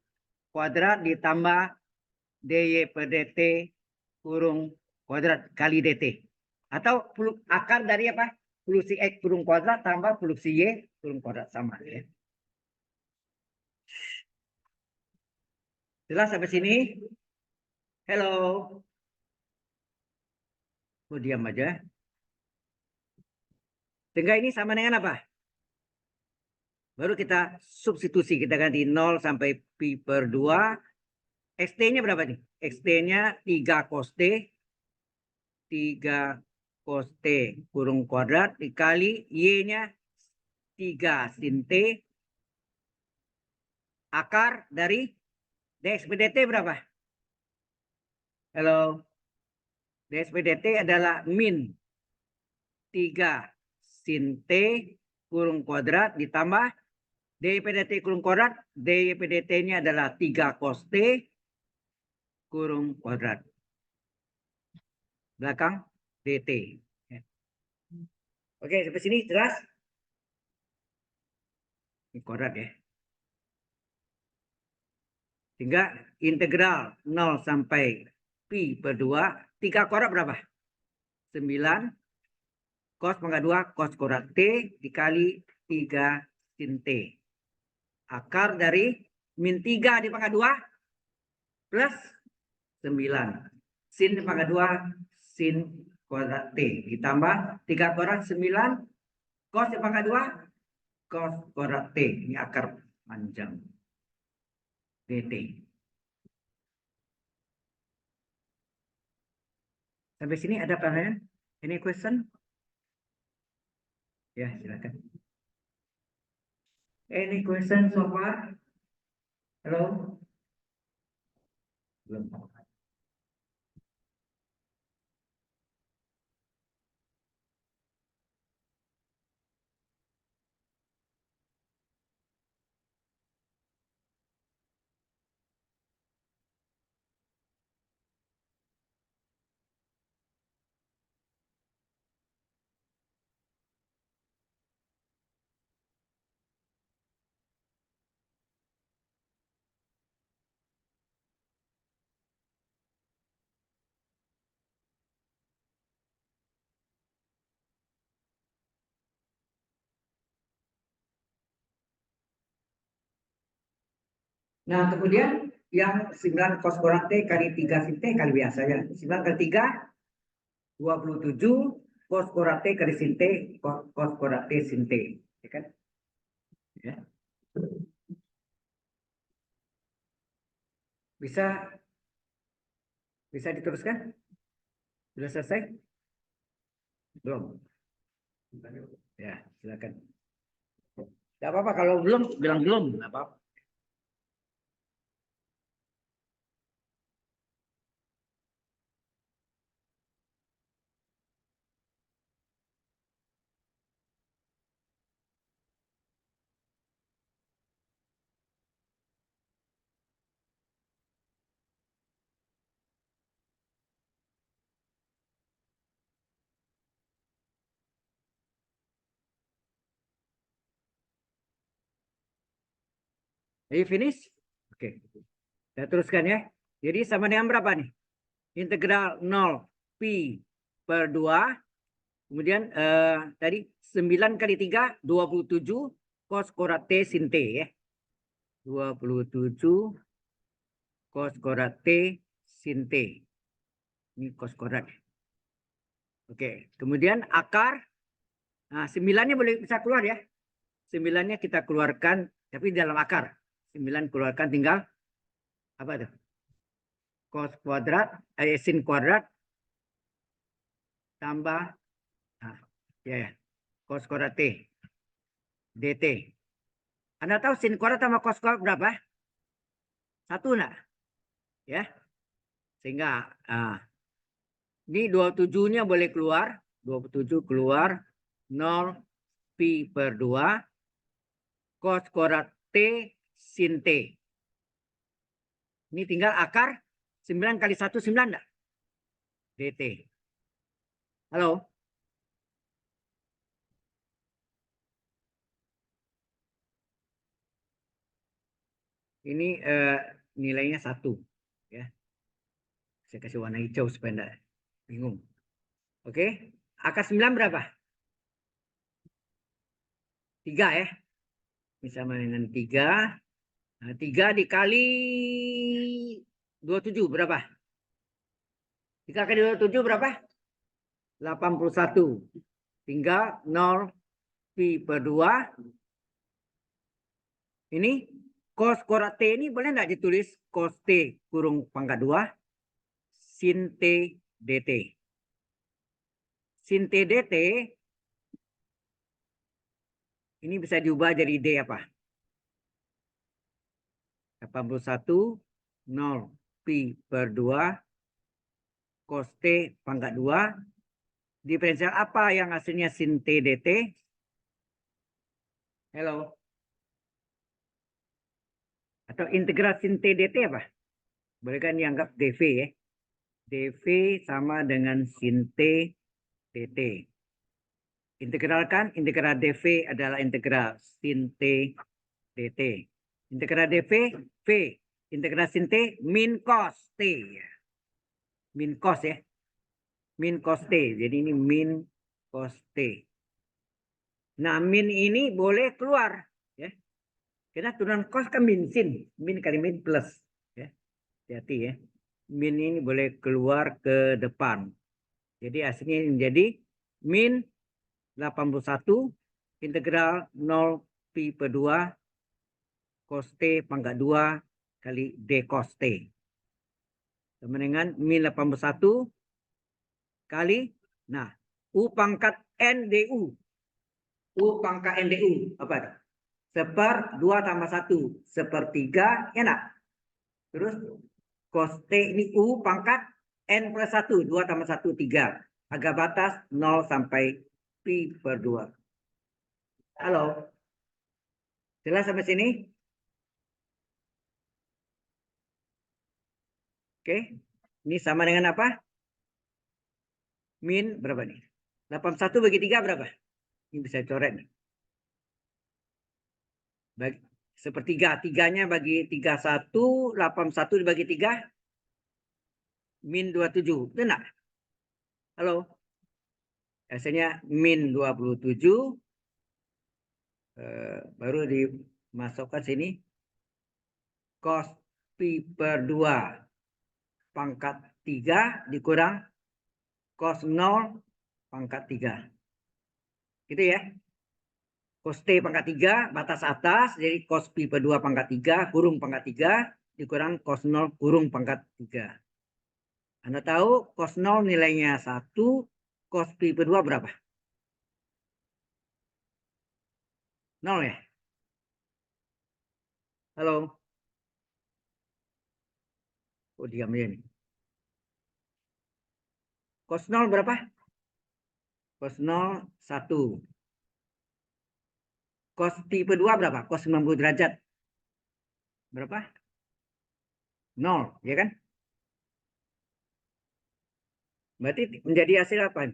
kuadrat ditambah dy per dt kurung kuadrat kali dt. Atau akar dari apa? Polusi x kurung kuadrat tambah polusi y kurung kuadrat sama ya. Jelas sampai sini? Hello. Oh, diam aja. Sehingga ini sama dengan apa? Baru kita substitusi. Kita ganti 0 sampai pi per 2. XT-nya berapa nih? XT-nya 3 cos T. 3 cos T kurung kuadrat dikali Y-nya 3 sin T. Akar dari dx per dt berapa? Halo. dx per dt adalah min 3 sin T kurung kuadrat ditambah dy per dt kurung kuadrat. Dy per dt-nya adalah 3 cos T kurung kuadrat. Belakang dt. Oke, sampai sini jelas? Ini kuadrat ya. Sehingga integral 0 sampai pi per 2. 3 kuadrat berapa? 9 cos pangkat 2 cos kuadrat T dikali 3 sin T. Akar dari min 3 di pangkat 2 plus 9. Sin di pangkat 2 sin kuadrat T. Ditambah 3 kuadrat 9 cos di pangkat 2 cos kuadrat T. Ini akar panjang dt. Sampai sini ada pertanyaan? Any question? Ya, silakan. Any question so far? Hello? Belum. Nah, kemudian yang 9 cos kuadrat T kali 3 sin T kali biasanya. 9 kali 3, 27 cos kuadrat T kali sin T, cos kuadrat T sin T. Ya kan? Ya. Bisa bisa diteruskan? Sudah selesai? Belum? Ya, silakan. Tidak apa-apa kalau belum, bilang belum. Tidak apa-apa. Are you finish? Oke. Kita teruskan ya. Jadi sama dengan berapa nih? Integral 0 pi per 2. Kemudian tadi 9 kali 3, 27 cos kuadrat T sin T ya. 27 cos kuadrat T sin T. Ini cos kuadrat. Oke, kemudian akar. Nah, 9-nya boleh bisa keluar ya. 9-nya kita keluarkan, tapi dalam akar. 9 keluarkan tinggal apa tuh? Cos kuadrat, sin kuadrat tambah nah, ya, cos kuadrat T dt. Anda tahu sin kuadrat tambah cos kuadrat berapa? 1 enggak? Ya. Sehingga ini 27-nya boleh keluar. 27 keluar 0 pi per 2 cos kuadrat T sin T. Ini tinggal akar 9 kali 1, 9 enggak? dt. Halo? Ini nilainya 1. Ya. Saya kasih warna hijau supaya enggak bingung. Oke. Akar 9 berapa? 3 ya. Ini sama dengan 3. Nah, 3 dikali 27 berapa? 3 kali 27 berapa? 81. Tinggal 0 pi per 2. Ini cos kuadrat T ini boleh nggak ditulis cos T kurung pangkat 2 sin T dt. Sin T dt ini bisa diubah jadi D apa? 81 0 pi per 2 cos T pangkat 2 diferensial apa yang hasilnya sin T dt? Halo? Atau integral sin T dt apa? Boleh kan dianggap dv ya? dv sama dengan sin T dt. Integralkan, integral dv adalah integral sin T dt. Integral dv, v. Integral sin T, min cos T. Min cos ya. Min cos T. Jadi ini min cos T. Nah, min ini boleh keluar. Ya. Karena turunan cos kan min sin. Min kali min plus. Ya. Hati-hati ya. Min ini boleh keluar ke depan. Jadi hasilnya menjadi min 81 integral 0 pi per 2 cos T pangkat 2 kali D cos T. Sama dengan min 81 kali, nah, U pangkat NDU. U pangkat NDU, apa? Seper 2 tambah 1, sepertiga, ya nak? Terus cos T ini U pangkat N plus 1, 2 tambah 1, 3. Agak batas 0 sampai pi per 2. Halo? Jelas sampai sini? Oke. Ini sama dengan apa? Min berapa nih? 81 bagi 3 berapa? Ini bisa coret nih. Bagi, sepertiga. Tiganya bagi 31, 81 dibagi 3. Min 27. Betul enggak? Halo? Hasilnya min 27. Baru dimasukkan sini. Cos pi per 2 pangkat 3 dikurang cos 0 pangkat 3. Gitu ya. Cos T pangkat 3 batas atas. Jadi cos pi per 2 pangkat 3 kurung pangkat 3 dikurang cos 0 kurung pangkat 3. Anda tahu cos 0 nilainya 1. Cos pi per 2 berapa? 0 ya? Halo? Oh, diam aja nih. Cos 0 berapa? Cos 0, 1. Cos pi per 2 berapa? Cos 90 derajat. Berapa? 0, ya kan? Berarti menjadi hasil apa?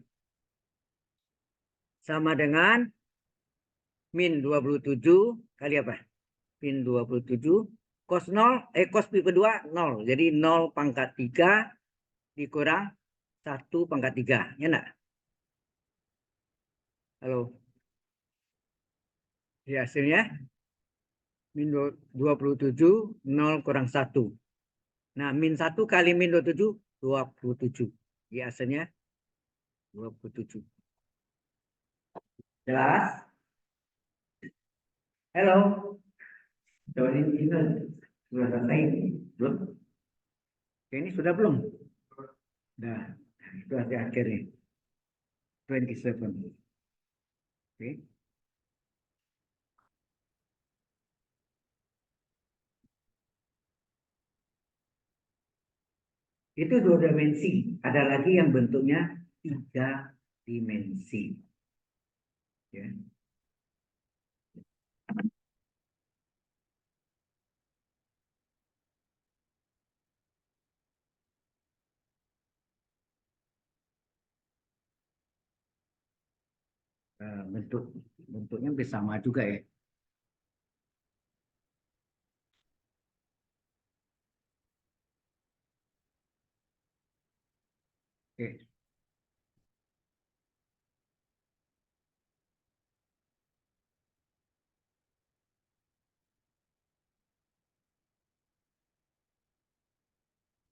Sama dengan min 27 kali apa? Min 27. Cos 0, cos pi kedua 0. Jadi 0 pangkat 3 dikurang 1 pangkat 3. Ya enggak? Halo. Ya, hasilnya min 27, 0 kurang 1. Nah, min 1 kali min 27, 27. Ya, hasilnya 27. Jelas? Halo. Coba ini sudah selesai. Belum? Ini sudah belum? Nah, itu di akhirnya. 27. Oke. Itu dua dimensi. Ada lagi yang bentuknya tiga dimensi. Ya. Bentuknya bisa sama juga ya. Oke.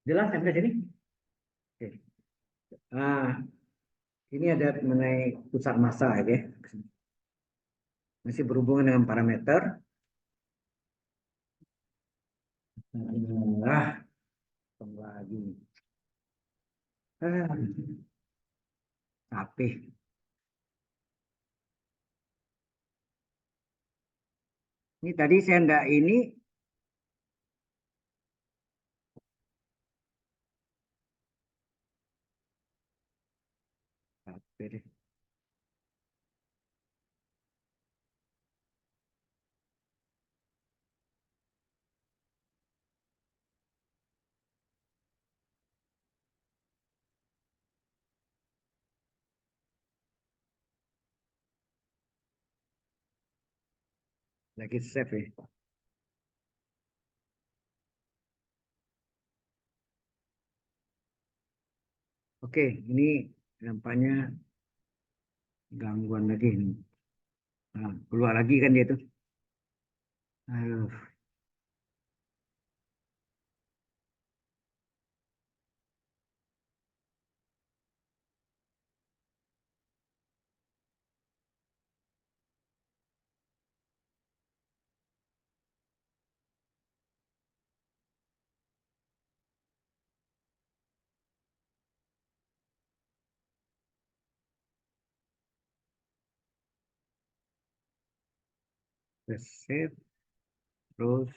Jelas sampai sini? Oke. Nah, ini ada mengenai pusat massa ya. Masih berhubungan dengan parameter. Nah, lagi. Ah, capek. Ini tadi saya enggak ini. Capek deh. Lagi save ya. Oke, ini nampaknya gangguan lagi. Nah, keluar lagi kan dia tuh. Aduh, save terus.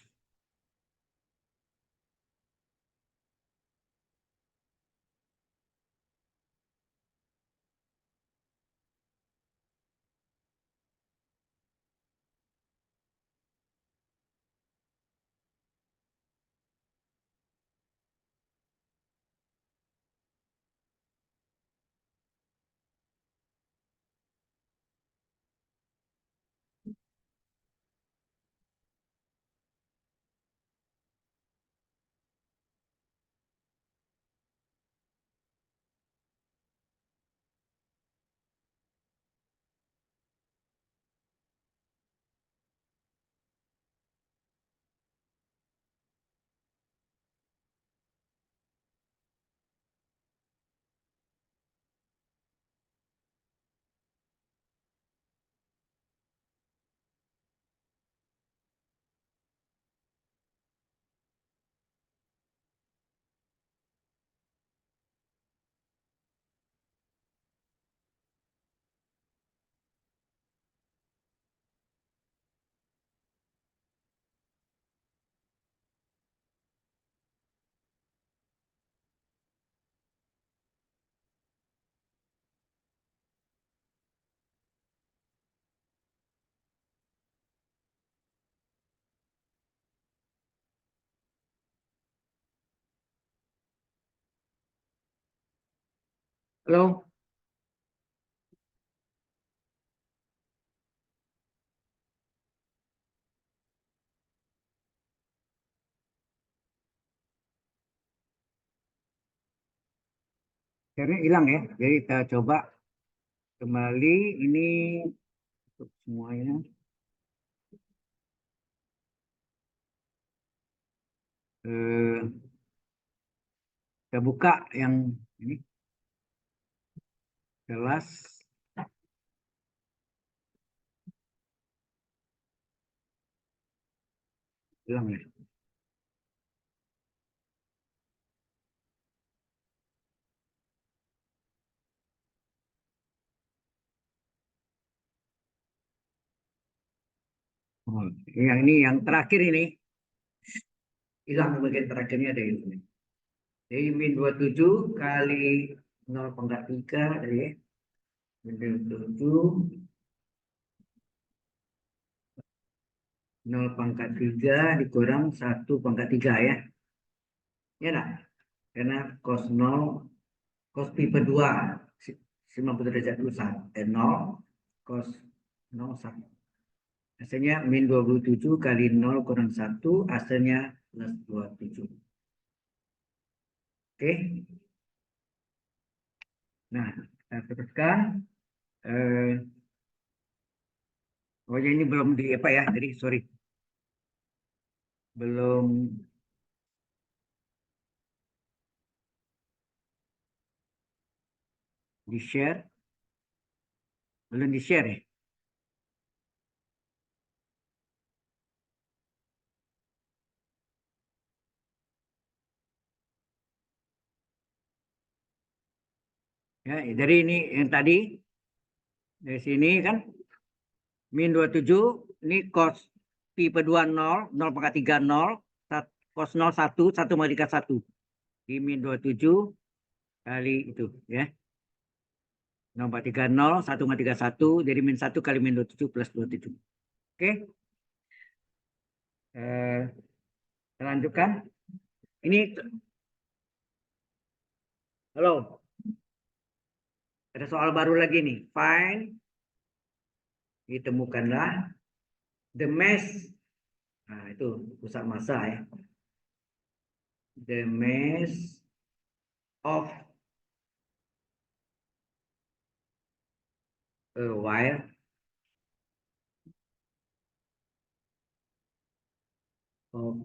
Halo, Share-nya hilang ya. Jadi kita coba kembali ini untuk semuanya. Kita buka yang ini kelas. Hilang ya. Oh, yang ini yang terakhir ini hilang bagian terakhirnya ada ini. Jadi min 27 kali 0,3 dari min 27 0,3 dikurang 1,3 ya. Ya enggak? Karena cos 0 cos pi per 2 90 derajat dulu 0 cos 0 1. Hasilnya min 27 kali 0 kurang 1 hasilnya plus 27. Oke. Nah, kita teruskan. Oh ini belum di apa ya? Jadi sorry. Belum di share. Belum di share ya. Ya, dari ini yang tadi dari sini kan min 27 ini cos pi per 2 0, 0,3 0, cos 0 1, 1,1. Di min 27 kali itu ya. 0,30, 1,31 jadi min 1 kali min 27 plus 27. Oke. Kita lanjutkan. Ini halo. Ada soal baru lagi nih. Find ditemukanlah the mass. Nah, itu pusat massa ya. The mass of a wire of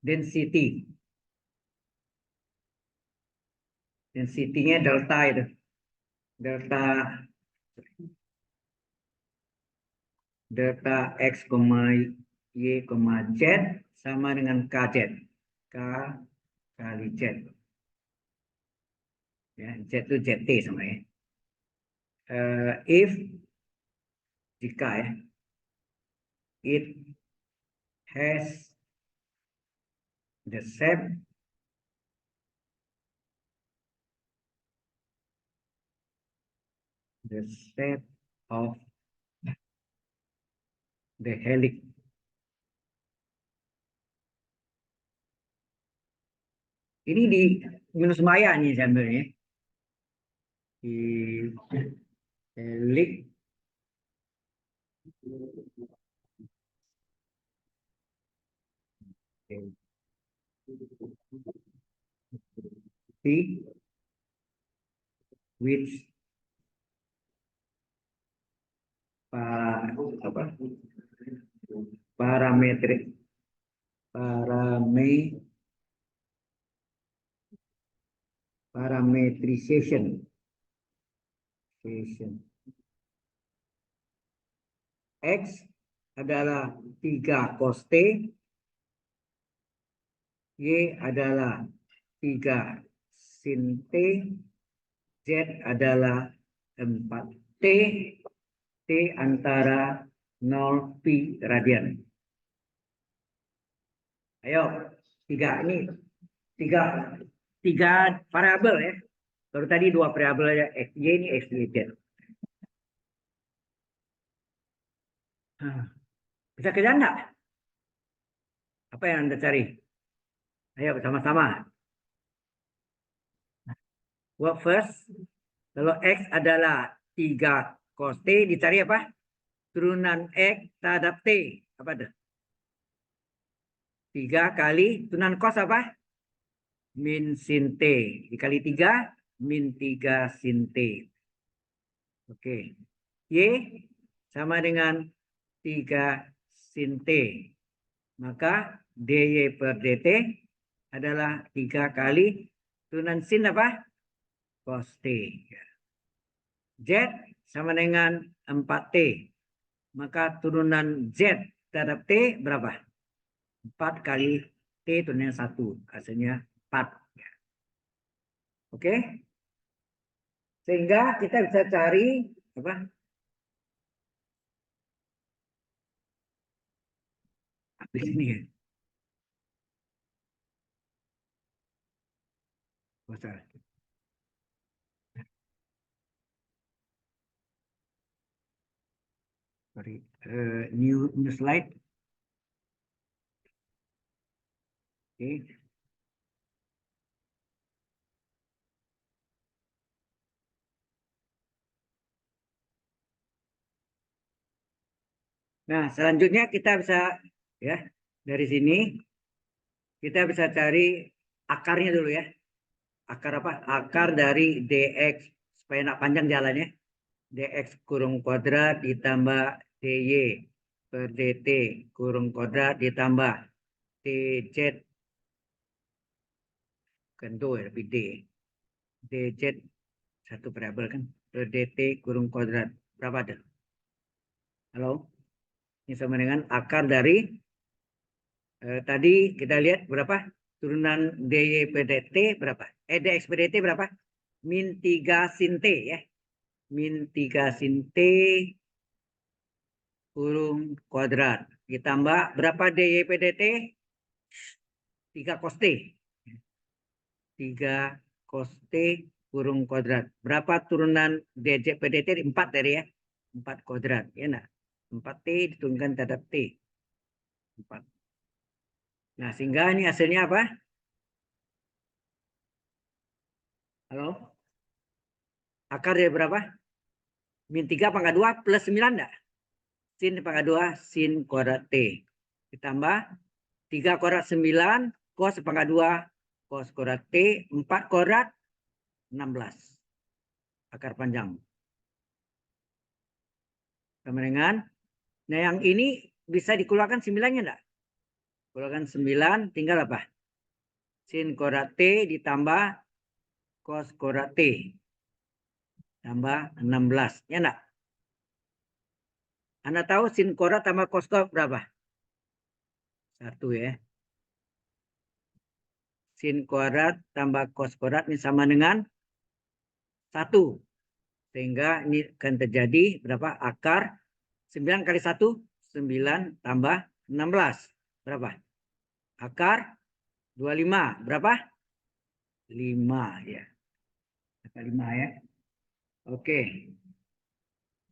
density. Density-nya delta itu. Delta x, y, z sama dengan kz. K kali z. Ya, z itu zt sama ya. If jika ya, it has the shape of the helix. Ini di minus maya nih sebenarnya. Di helix T which parametric parametrization X adalah 3 cos T, Y adalah 3 sin T, Z adalah 4T, T antara 0 pi radian. Ayo, tiga variabel ya. Baru tadi 2 variabel aja, XY ini XYZ. Bisa kerja enggak? Apa yang Anda cari? Ayo bersama-sama. Work first. Kalau X adalah 3 cos T, dicari apa? Turunan X terhadap T. Apa itu? 3 kali turunan cos apa? min sin T. Dikali 3, min 3 sin T. Oke. Y sama dengan 3 sin T. Maka dy per dt adalah 3 kali turunan sin apa? Cos T. Z sama dengan 4T. Maka turunan Z terhadap T berapa? 4 kali T turunan 1. Hasilnya 4. Oke? Sehingga kita bisa cari apa? Habis ini ya. Masalah. Sorry. New slide. Oke. Nah, selanjutnya kita bisa ya dari sini kita bisa cari akarnya dulu ya. Akar apa? Akar dari dx supaya nak panjang jalannya. Dx kurung kuadrat ditambah dy per dt kurung kuadrat ditambah dz kan ya lebih d dz satu variabel kan per dt kurung kuadrat berapa ada? Halo, ini sama dengan akar dari tadi kita lihat berapa turunan dy per dt berapa? Dx per dt berapa? Min 3 sin t ya. Min 3 sin t kurung kuadrat ditambah berapa dy per dt? 3 cos t. 3 cos T kurung kuadrat. Berapa turunan dz per dt? 4 tadi ya. 4 kuadrat. Ya enggak? 4T diturunkan terhadap T. 4. Nah, sehingga ini hasilnya apa? Halo? Akar dari berapa? Min 3 pangkat 2 plus 9 enggak? Sin pangkat 2 sin kuadrat T. Ditambah 3 kuadrat 9 cos pangkat 2 cos kuadrat T. 4 kuadrat 16. Akar panjang. Sama dengan, nah yang ini bisa dikeluarkan 9-nya enggak? Keluarkan 9 tinggal apa? Sin kuadrat T ditambah cos kuadrat T. Tambah 16. Ya enggak? Anda tahu sin kuadrat tambah cos kuadrat berapa? 1 ya. Sin kuadrat tambah cos kuadrat ini sama dengan 1. Sehingga ini akan terjadi berapa? Akar 9 kali 1. 9 tambah 16. Berapa? Akar 25. Berapa? 5 ya. Akar 5 ya. Oke.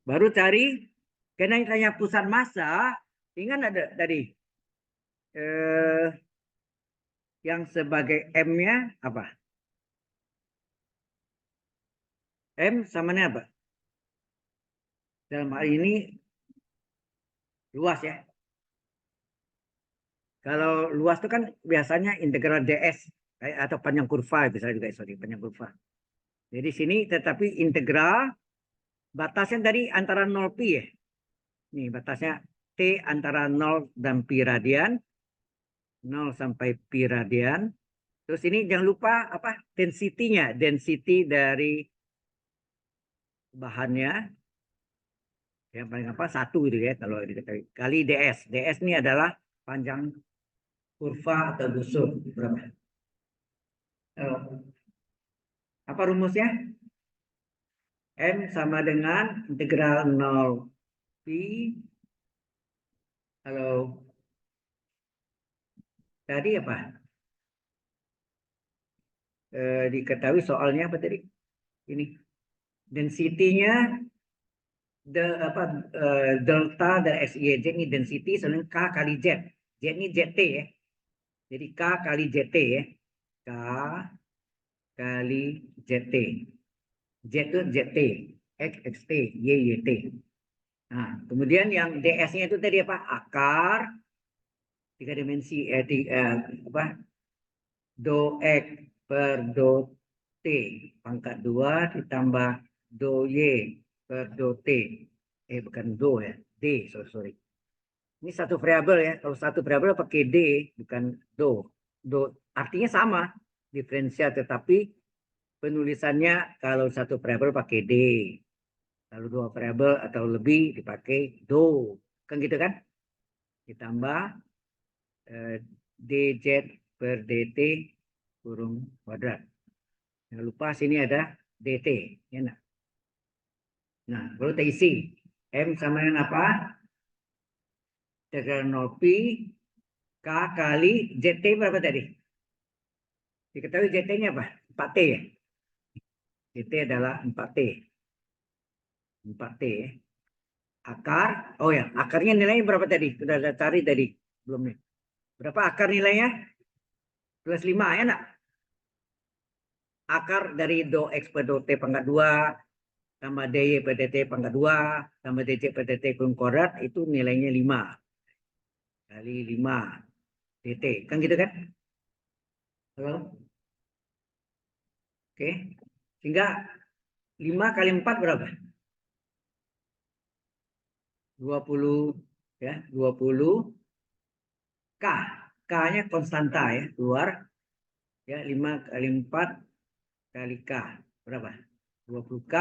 Baru cari, karena tanya pusat massa, ingat ada tadi yang sebagai M-nya apa? M sama dengan apa? Dalam hal ini luas ya. Kalau luas itu kan biasanya integral ds atau panjang kurva bisa juga, sorry, panjang kurva. Jadi sini tetapi integral batasnya dari antara 0 pi ya. Nih batasnya t antara 0 dan pi radian. 0 sampai pi radian. Terus ini jangan lupa apa? Density-nya, density dari bahannya yang paling apa? 1 gitu ya kalau diketahui. Kali ds. Ds ini adalah panjang kurva atau busur. Berapa? Apa rumusnya? M sama dengan integral 0 pi. Kalau tadi apa? Diketahui soalnya apa tadi? Ini density-nya delta dari SIJ ini density sama K kali Z. Z ini ZT ya. Jadi K kali ZT ya. K kali ZT. Z itu ZT. X XT, Y YT. Nah, kemudian yang DS-nya itu tadi apa? Akar 3 dimensi apa? do X per do T pangkat 2 ditambah do Y per do T. Bukan do ya, D, sorry. Ini satu variabel ya. Kalau satu variabel pakai D, bukan do. Do artinya sama, diferensial, tetapi penulisannya kalau satu variabel pakai D. Kalau dua variabel atau lebih dipakai do. Kan gitu kan? Ditambah dz per dt kurung kuadrat. Jangan lupa sini ada dt. Ya, nah, baru kita isi. M sama dengan apa? Integral 0 pi K kali ZT berapa tadi? Diketahui ZT-nya apa? 4T ya? ZT adalah 4T. 4T ya. Akar, oh ya, akarnya nilainya berapa tadi? Sudah ada cari tadi, belum nih. Berapa akar nilainya? Plus 5 ya nak? Akar dari do X per do T pangkat 2 tambah dy per dt pangkat 2 tambah dz per dt kurung kuadrat itu nilainya 5 kali 5 dt. Kan gitu kan? Halo? Oke. Sehingga 5 kali 4 berapa? 20 ya, 20 K. K-nya konstanta ya, keluar ya 5 kali 4 kali K. Berapa? 20 K.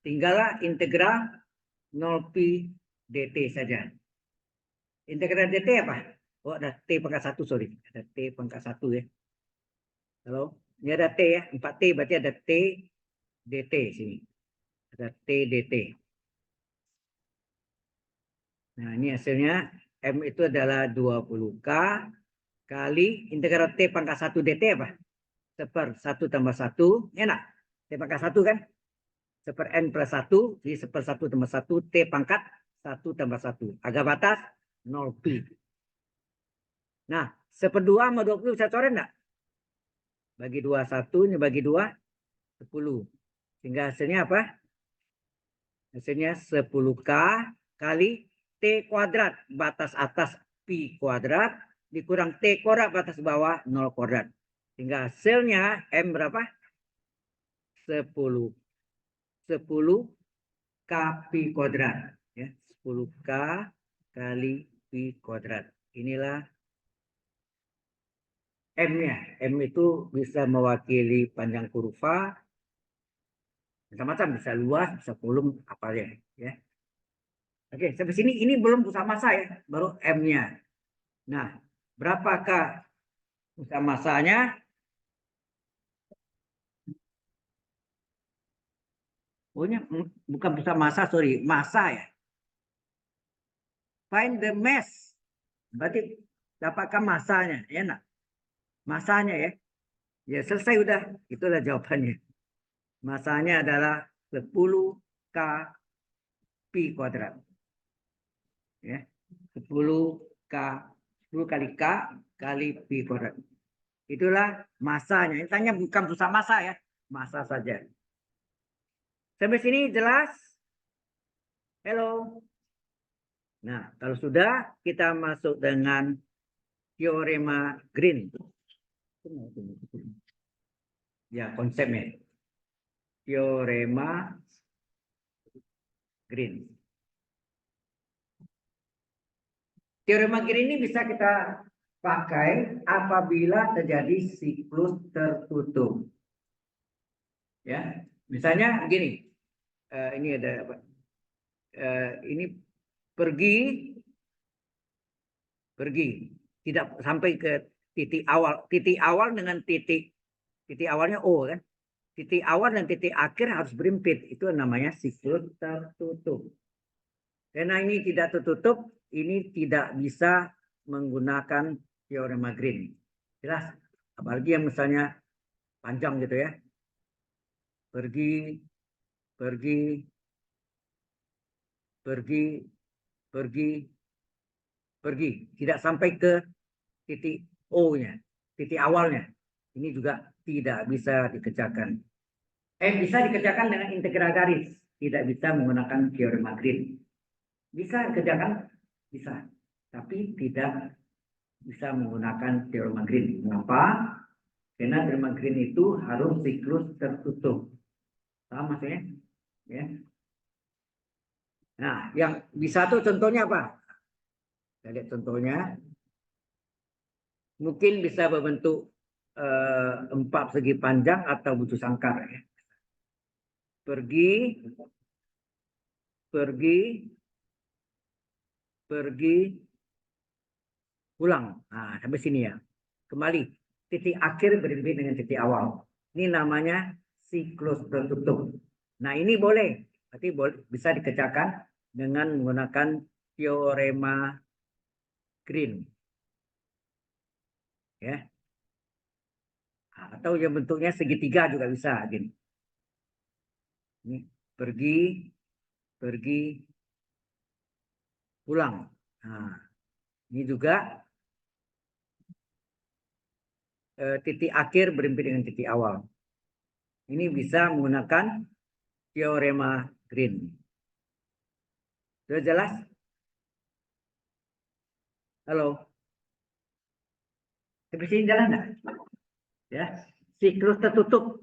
Tinggallah integral 0 pi dt saja. Integral dt apa? Oh, ada T pangkat 1, sorry. Ada T pangkat 1 ya. Halo? Ini ada T ya, 4T berarti ada T dt sini. Ada T dt. Nah, ini hasilnya M itu adalah 20K kali integral T pangkat 1 dt apa? Seper 1 tambah 1. Enak. T pangkat 1 kan? Seper N plus 1. Jadi seper 1 tambah 1. T pangkat 1 tambah 1. Agak batas 0 pi. Nah, seper 2 sama 20 bisa coret enggak? Bagi 2 1. Ini bagi 2 10. Sehingga hasilnya apa? Hasilnya 10K kali T kuadrat. Batas atas pi kuadrat. Dikurang T kuadrat batas bawah 0 kuadrat. Sehingga hasilnya M berapa? 10 K pi kuadrat ya, 10K kali pi kuadrat. Inilah M-nya. M itu bisa mewakili panjang kurva, macam-macam, bisa luas, bisa volume, apa ya. Oke, sampai sini ini belum pusat massa ya, baru M-nya. Nah, berapakah pusat massanya? Oh, ini bukan pusat massa, sorry, massa ya. Find the mass. Berarti dapatkan massanya, ya nak? Massanya ya. Ya selesai udah, itulah jawabannya. Massanya adalah 10K pi kuadrat. Ya. 10K 10 kali K kali pi kuadrat. Itulah massanya. Ini tanya bukan pusat massa ya, massa saja. Sampai sini jelas? Halo. Nah, kalau sudah kita masuk dengan teorema Green. Ya, konsepnya. Teorema Green. Teorema Green ini bisa kita pakai apabila terjadi siklus tertutup. Ya, misalnya begini. Ini ada apa? Ini pergi tidak sampai ke titik awal dengan titik awalnya O kan. Titik awal dan titik akhir harus berimpit, itu namanya siklus tertutup. Karena ini tidak tertutup, ini tidak bisa menggunakan teorema Green. Jelas? Apalagi yang misalnya panjang gitu ya. Pergi, tidak sampai ke titik O-nya, titik awalnya. Ini juga tidak bisa dikerjakan. Bisa dikerjakan dengan integral garis, tidak bisa menggunakan teorema Green. Bisa dikerjakan, bisa, tapi tidak bisa menggunakan teorema Green. Mengapa? Karena teorema Green itu harus siklus tertutup. Paham maksudnya? Ya. Nah, yang bisa tuh contohnya apa? Kita lihat contohnya. Mungkin bisa berbentuk 4 segi panjang atau butuh sangkar. Ya. Pergi, pulang. Nah, sampai sini ya. Kembali. Titik akhir berhenti dengan titik awal. Ini namanya siklus tertutup. Nah, ini boleh. Berarti bisa dikerjakan dengan menggunakan teorema Green. Ya. Atau yang bentuknya segitiga juga bisa. Gini. Ini pergi, pulang. Nah, ini juga titik akhir berhenti dengan titik awal. Ini bisa menggunakan teorema Green. Sudah jelas? Halo? Sampai sini jalan enggak? Ya, siklus tertutup.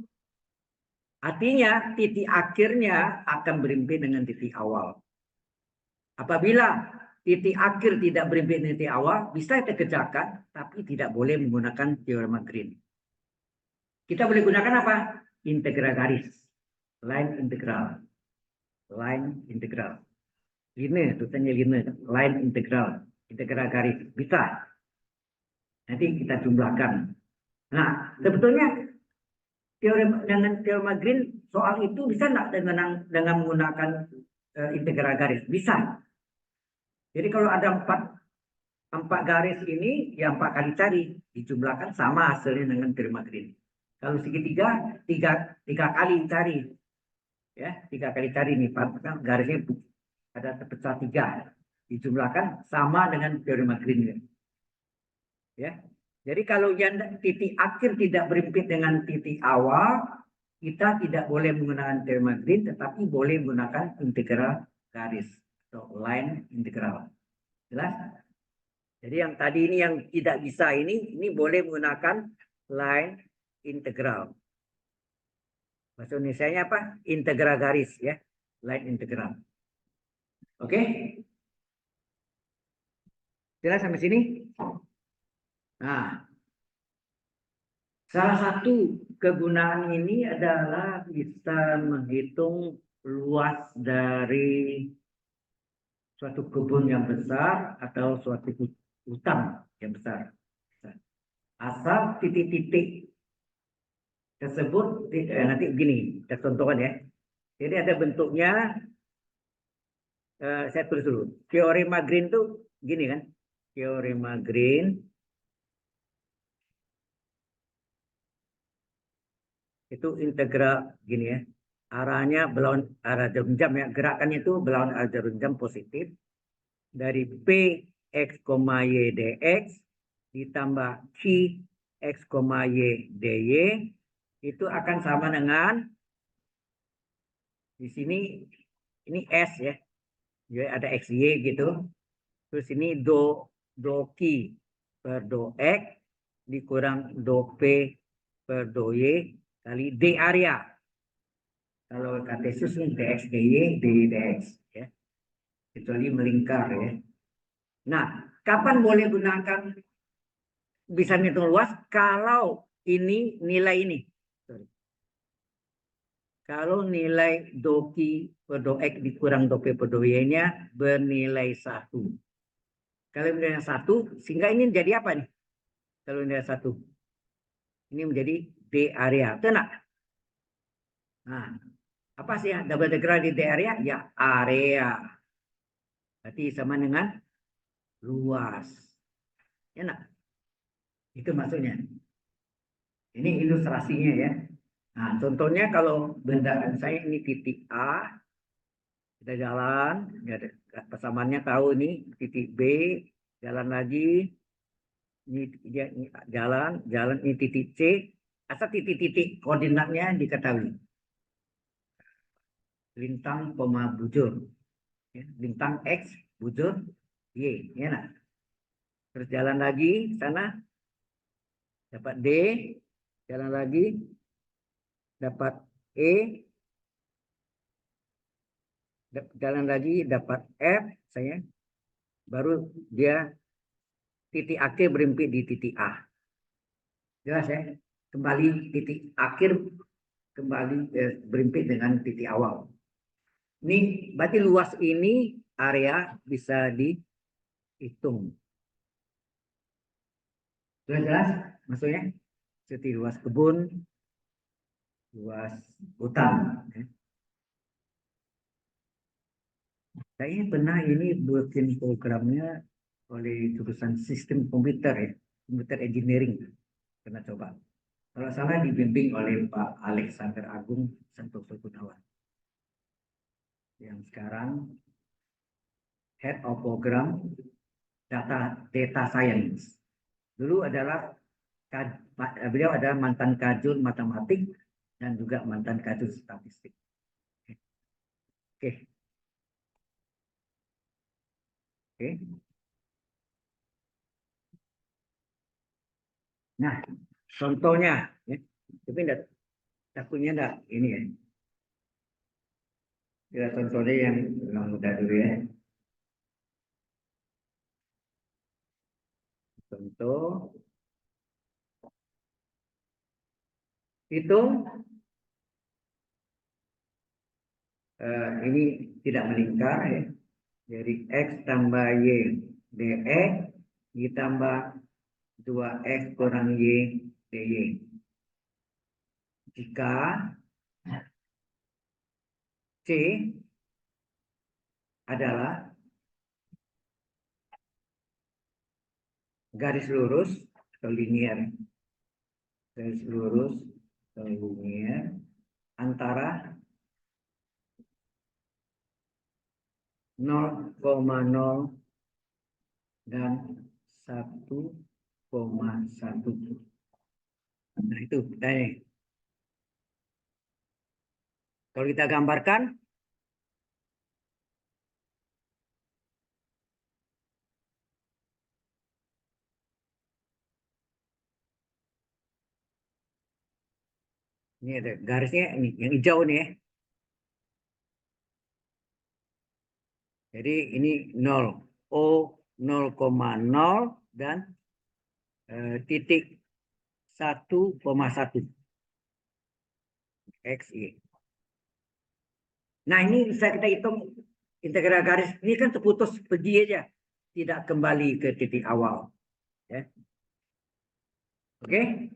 Artinya titik akhirnya akan berhenti dengan titik awal. Apabila titik akhir tidak berhenti dengan titik awal, bisa kita kerjakan, tapi tidak boleh menggunakan teorema Green. Kita boleh gunakan apa? Integral garis. Line integral. Line integral. Line, tulisannya line. Line integral. Integral garis. Bisa. Nanti kita jumlahkan. Nah, sebetulnya dengan teorema Green soal itu bisa nggak dengan menggunakan integral garis? Bisa. Jadi kalau ada empat garis ini, ya 4 kali cari, dijumlahkan sama hasilnya dengan teorema Green. Kalau segitiga, tiga kali cari, ya 3 kali cari nih, garisnya ada terpecah 3, dijumlahkan sama dengan teorema Green. Ya, jadi kalau yang titik akhir tidak berhimpit dengan titik awal, kita tidak boleh menggunakan teorema Green, tetapi boleh menggunakan integral garis atau line integral. Jelas? Jadi yang tadi ini yang tidak bisa ini boleh menggunakan line integral. Bahasa Indonesianya apa? Integral garis ya, line integral. Oke? Jelas sampai sini? Nah, salah satu kegunaan ini adalah bisa menghitung luas dari suatu kebun yang besar atau suatu hutan yang besar. Asal titik-titik tersebut nanti begini, kita contohkan ya. Jadi ada bentuknya, saya tulis dulu. Teorema Green tuh gini kan. Teorema Green itu integral gini ya. Arahnya berlawan arah jarum jam ya. Gerakannya itu berlawan arah jarum jam positif. Dari P X, Y, dx ditambah Q X, Y, dy itu akan sama dengan di sini ini S ya. Jadi ada XY gitu. Terus ini do Q per do X dikurang do P per do Y kali D area. Kalau Kartesius ini dx dy, dy dx ya. Kecuali melingkar ya. Nah, kapan boleh gunakan bisa ngitung luas kalau ini nilai ini. Sorry. Kalau nilai do Q per do X dikurang do P per do Y-nya bernilai 1. Kalau nilai 1, sehingga ini menjadi apa nih? Kalau nilai 1. Ini menjadi D area. Tenang. Nah, apa sih ya? Double integral di D area? Ya, area. Berarti sama dengan luas. Enak. Itu maksudnya. Ini ilustrasinya ya. Nah, contohnya kalau benda saya ini titik A, kita jalan, ya, persamaannya tahu ini titik B, jalan lagi, ini jalan ini titik C, asal titik-titik koordinatnya diketahui. Lintang, bujur, ya, lintang X, bujur Y, ya nah. Terus jalan lagi sana, dapat D, Jalan lagi, dapat E. Jalan lagi, dapat F, saya. Baru dia titik akhir berhenti di titik A. Jelas ya? Kembali titik akhir, kembali berhenti dengan titik awal. Ini berarti luas ini area bisa dihitung. Sudah jelas maksudnya? Seperti luas kebun, luas hutan. Saya pernah ini buatin programnya oleh jurusan sistem komputer ya, komputer engineering. Pernah coba. Kalau salah dibimbing oleh Pak Alexander Agung Santoso Gunawan. Yang sekarang Head of Program Data Science. Dulu adalah beliau adalah mantan kajur matematik dan juga mantan kajur statistik. Oke. Oke. Nah, contohnya, ya. Tapi enggak, takutnya enggak ini ya. Kita contohnya yang mudah dulu ya. Contoh hitung ini tidak melingkar ya. Jadi X tambah Y dx ditambah 2X kurang Y dy. Jika C adalah garis lurus atau linier, garis lurus atau linier antara 0,0 dan 1,1. Nah itu tanya. Kalau kita gambarkan, ini ada garisnya, ini yang hijau nih ya. Jadi ini 0, O 0,0 dan titik 1,1 X, Y. Nah ini bisa kita hitung integral garis. Ini kan terputus pergi aja. Tidak kembali ke titik awal. Ya. Oke.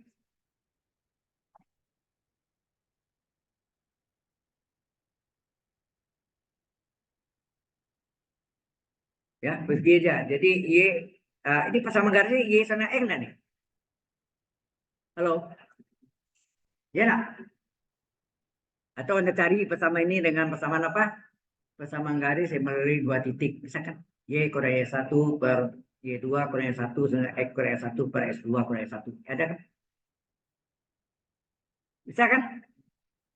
Ya, pergi aja. Jadi Y, ini pasangan garisnya Y sama X nih. Halo? Ya nak? Atau Anda cari persamaan ini dengan persamaan apa? Persamaan garis yang melalui dua titik. Misalkan Y kurang Y1 per Y2 kurang Y1 dengan X kurang Y1 per X2 kurang Y1. Ada kan? Bisa kan?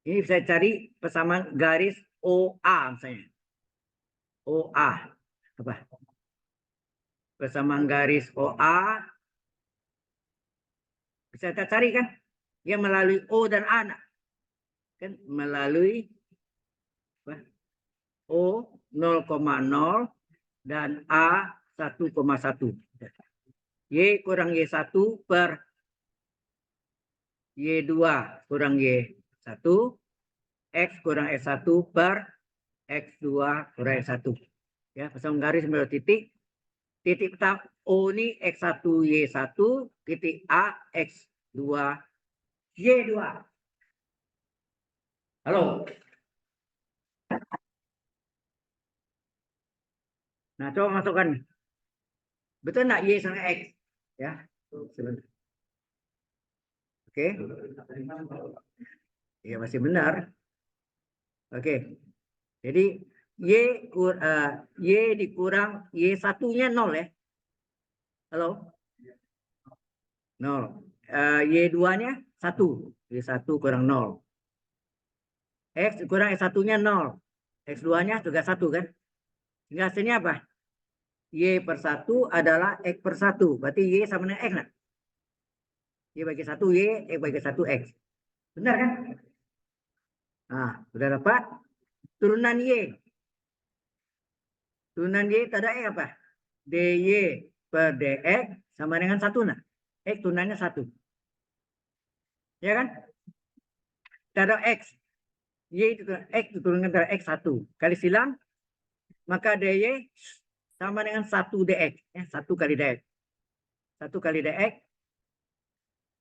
Ini bisa cari persamaan garis OA misalnya. OA. Apa? Persamaan garis OA. Bisa kita cari kan? Yang melalui O dan A. Kan melalui apa? O 0,0 dan A 1,1. Y kurang Y1 per Y2 kurang Y1. X kurang X1 per X2 kurang X1. Ya, pasang garis melalui titik. Titik pertama O ini X1 Y1, titik A X2 Y2. Halo. Nah, coba masukkan. Betul enggak Y sama X? Ya. Sebentar. Oke. Ya masih benar. Oke. Jadi Y dikurang Y1-nya 0 ya. Halo? 0. Y2-nya 1. Y1 kurang 0. X kurang X1-nya 0. X2-nya juga 1 kan? Sehingga hasilnya apa? Y per 1 adalah X per 1. Berarti Y sama dengan X. Nah? Y bagi 1 Y, X bagi 1 X. Benar kan? Nah, sudah dapat turunan Y. Turunan Y tak ada X apa? DY per DX sama dengan 1. Nah, X turunannya 1. Ya kan? Tak ada X. Y itu X turunkan dari X 1. Kali silang, maka DY sama dengan 1 DX. 1 kali DX. 1 kali DX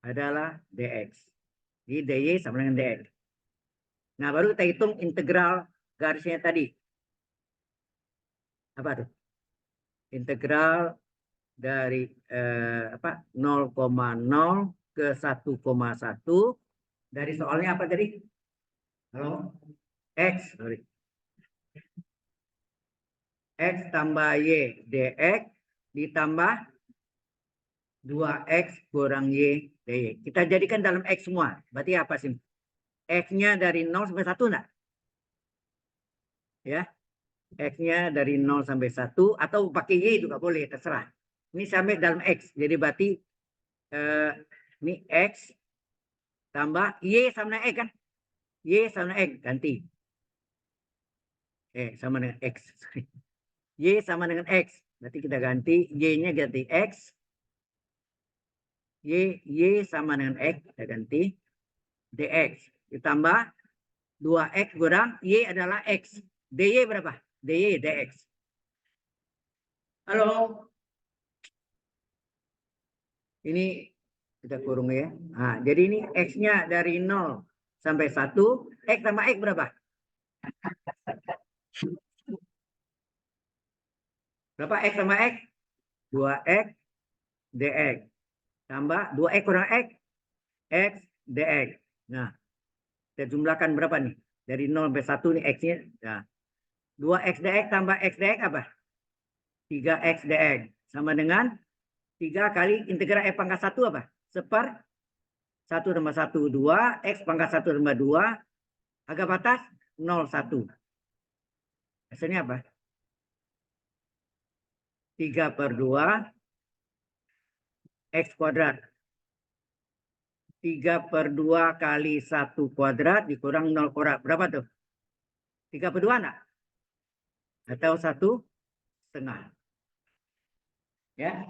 adalah DX. Jadi DY sama dengan DX. Nah, baru kita hitung integral garisnya tadi. Apa tuh? Integral dari 0,0 ke 1,1 dari soalnya apa tadi? Halo? X, sorry. X tambah Y dx ditambah 2X kurang Y dy. Kita jadikan dalam X semua. Berarti apa sih? X-nya dari 0 sampai 1 enggak? Ya. X-nya dari 0 sampai 1 atau pakai Y juga boleh, terserah. Ini sampai dalam X. Jadi berarti ini X tambah Y sama dengan X kan? Y sama dengan X, ganti. Sama dengan X. Y sama dengan X. Berarti kita ganti. Y-nya ganti X. Y sama dengan X. Kita ganti. DX. Ditambah 2X kurang. Y adalah X. DY berapa? DY DX. Halo. Ini kita kurung ya. Nah, jadi ini X-nya dari 0 sampai 1. X tambah X berapa? Berapa X tambah X? 2X dx. Tambah 2X kurang X. X dx. Nah, kita jumlahkan berapa nih? Dari 0 sampai 1 nih X-nya. Nah, 2X dx tambah X dx apa? 3X dx. Sama dengan 3 kali integral F pangkat 1 apa? Seper 1 tambah 1, 2. X pangkat 1 tambah 2. Agak batas 0, 1. Hasilnya apa? 3 per 2 X kuadrat. 3 per 2 kali 1 kuadrat dikurang 0 kuadrat. Berapa tuh? 3 per 2 enggak? Atau 1,5. Ya.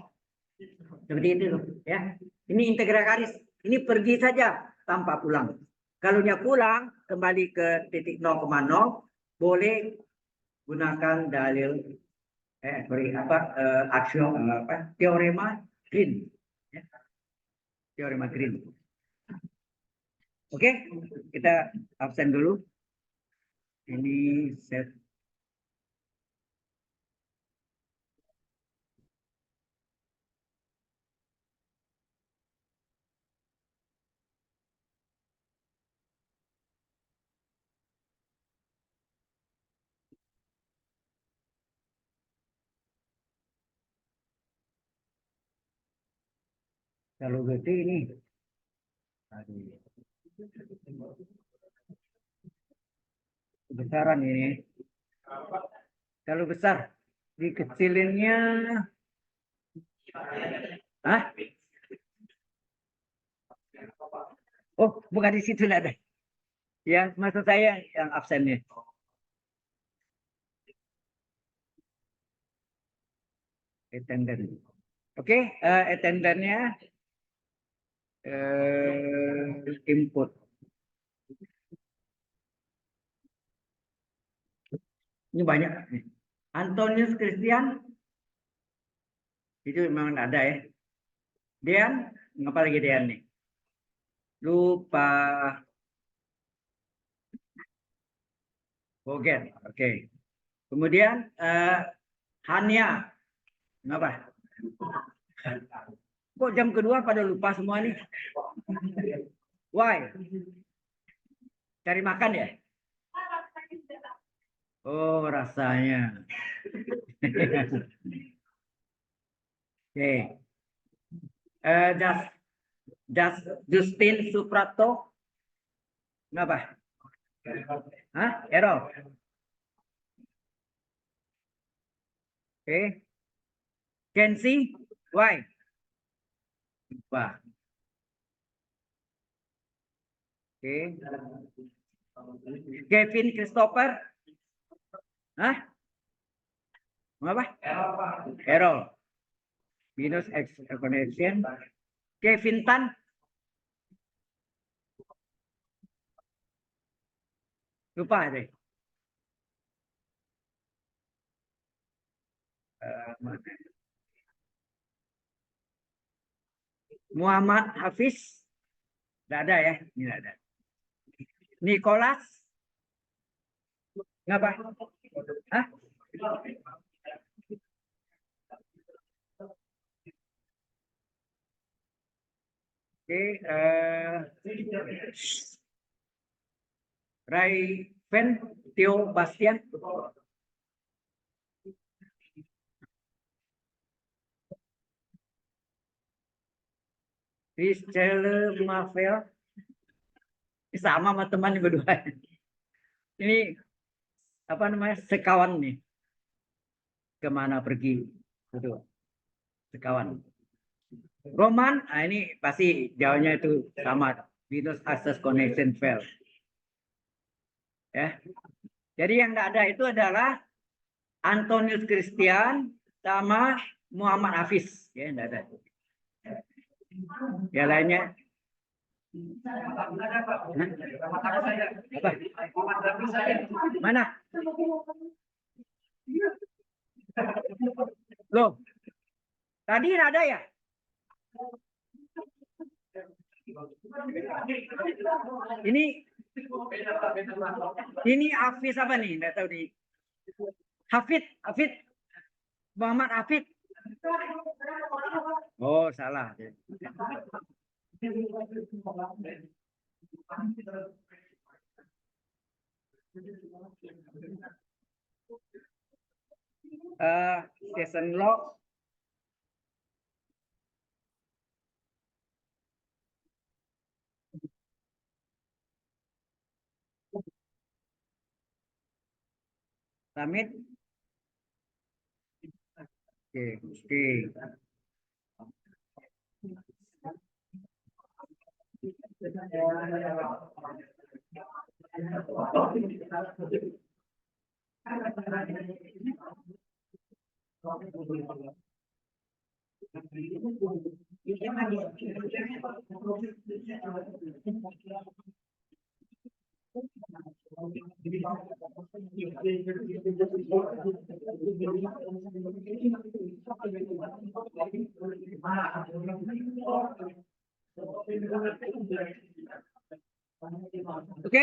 Seperti itu. Ya. Ini integral garis. Ini pergi saja tanpa pulang. Kalau dia pulang, kembali ke titik 0,0, boleh gunakan dalil teorema Green. Ya. Teorema Green. Oke, kita absen dulu. Ini set. Kalau gede ini. Kebesaran ini. Kalau besar, dikecilinnya. Hah? Oh, bukan di situ ada. Ya, maksud saya yang absennya. Attendant. Oke, attendannya input. Ini banyak. Antonius Christian itu memang ada ya. Dian, ngapa lagi Dian nih? Lupa. Bogen, oke. Kemudian Hania, ngapa? Kok jam kedua pada lupa semua nih? Why? Cari makan ya? Oh, rasanya. Oke. Justin Suprato. Kenapa? Hah? Error. Oke. Kensi. Why? Lupa. Oke. Kevin Christopher. Hah? Apa? Errol. Minus X connection. Kevin Tan. Lupa deh. Muhammad Hafiz. Tidak ada ya. Ini tidak ada. Nicholas. Ngapa? Hah? Oke. Ray Van Theo Bastian. Christelle Mavel. Sama sama teman berdua. Ini apa namanya, sekawan nih. Kemana pergi? Itu sekawan. Roman, nah ini pasti jauhnya itu sama. Venus Access Connection Fail. Ya. Jadi yang tidak ada itu adalah Antonius Christian sama Muhammad Hafiz. Ya, tidak ada. Ya lainnya. Apa? Mana? Loh, tadi ada ya? Ini Hafiz apa nih? Nggak tahu nih. Hafid, Muhammad Hafid. Oh, salah. Jason Locke. Samit. Oke. Oke,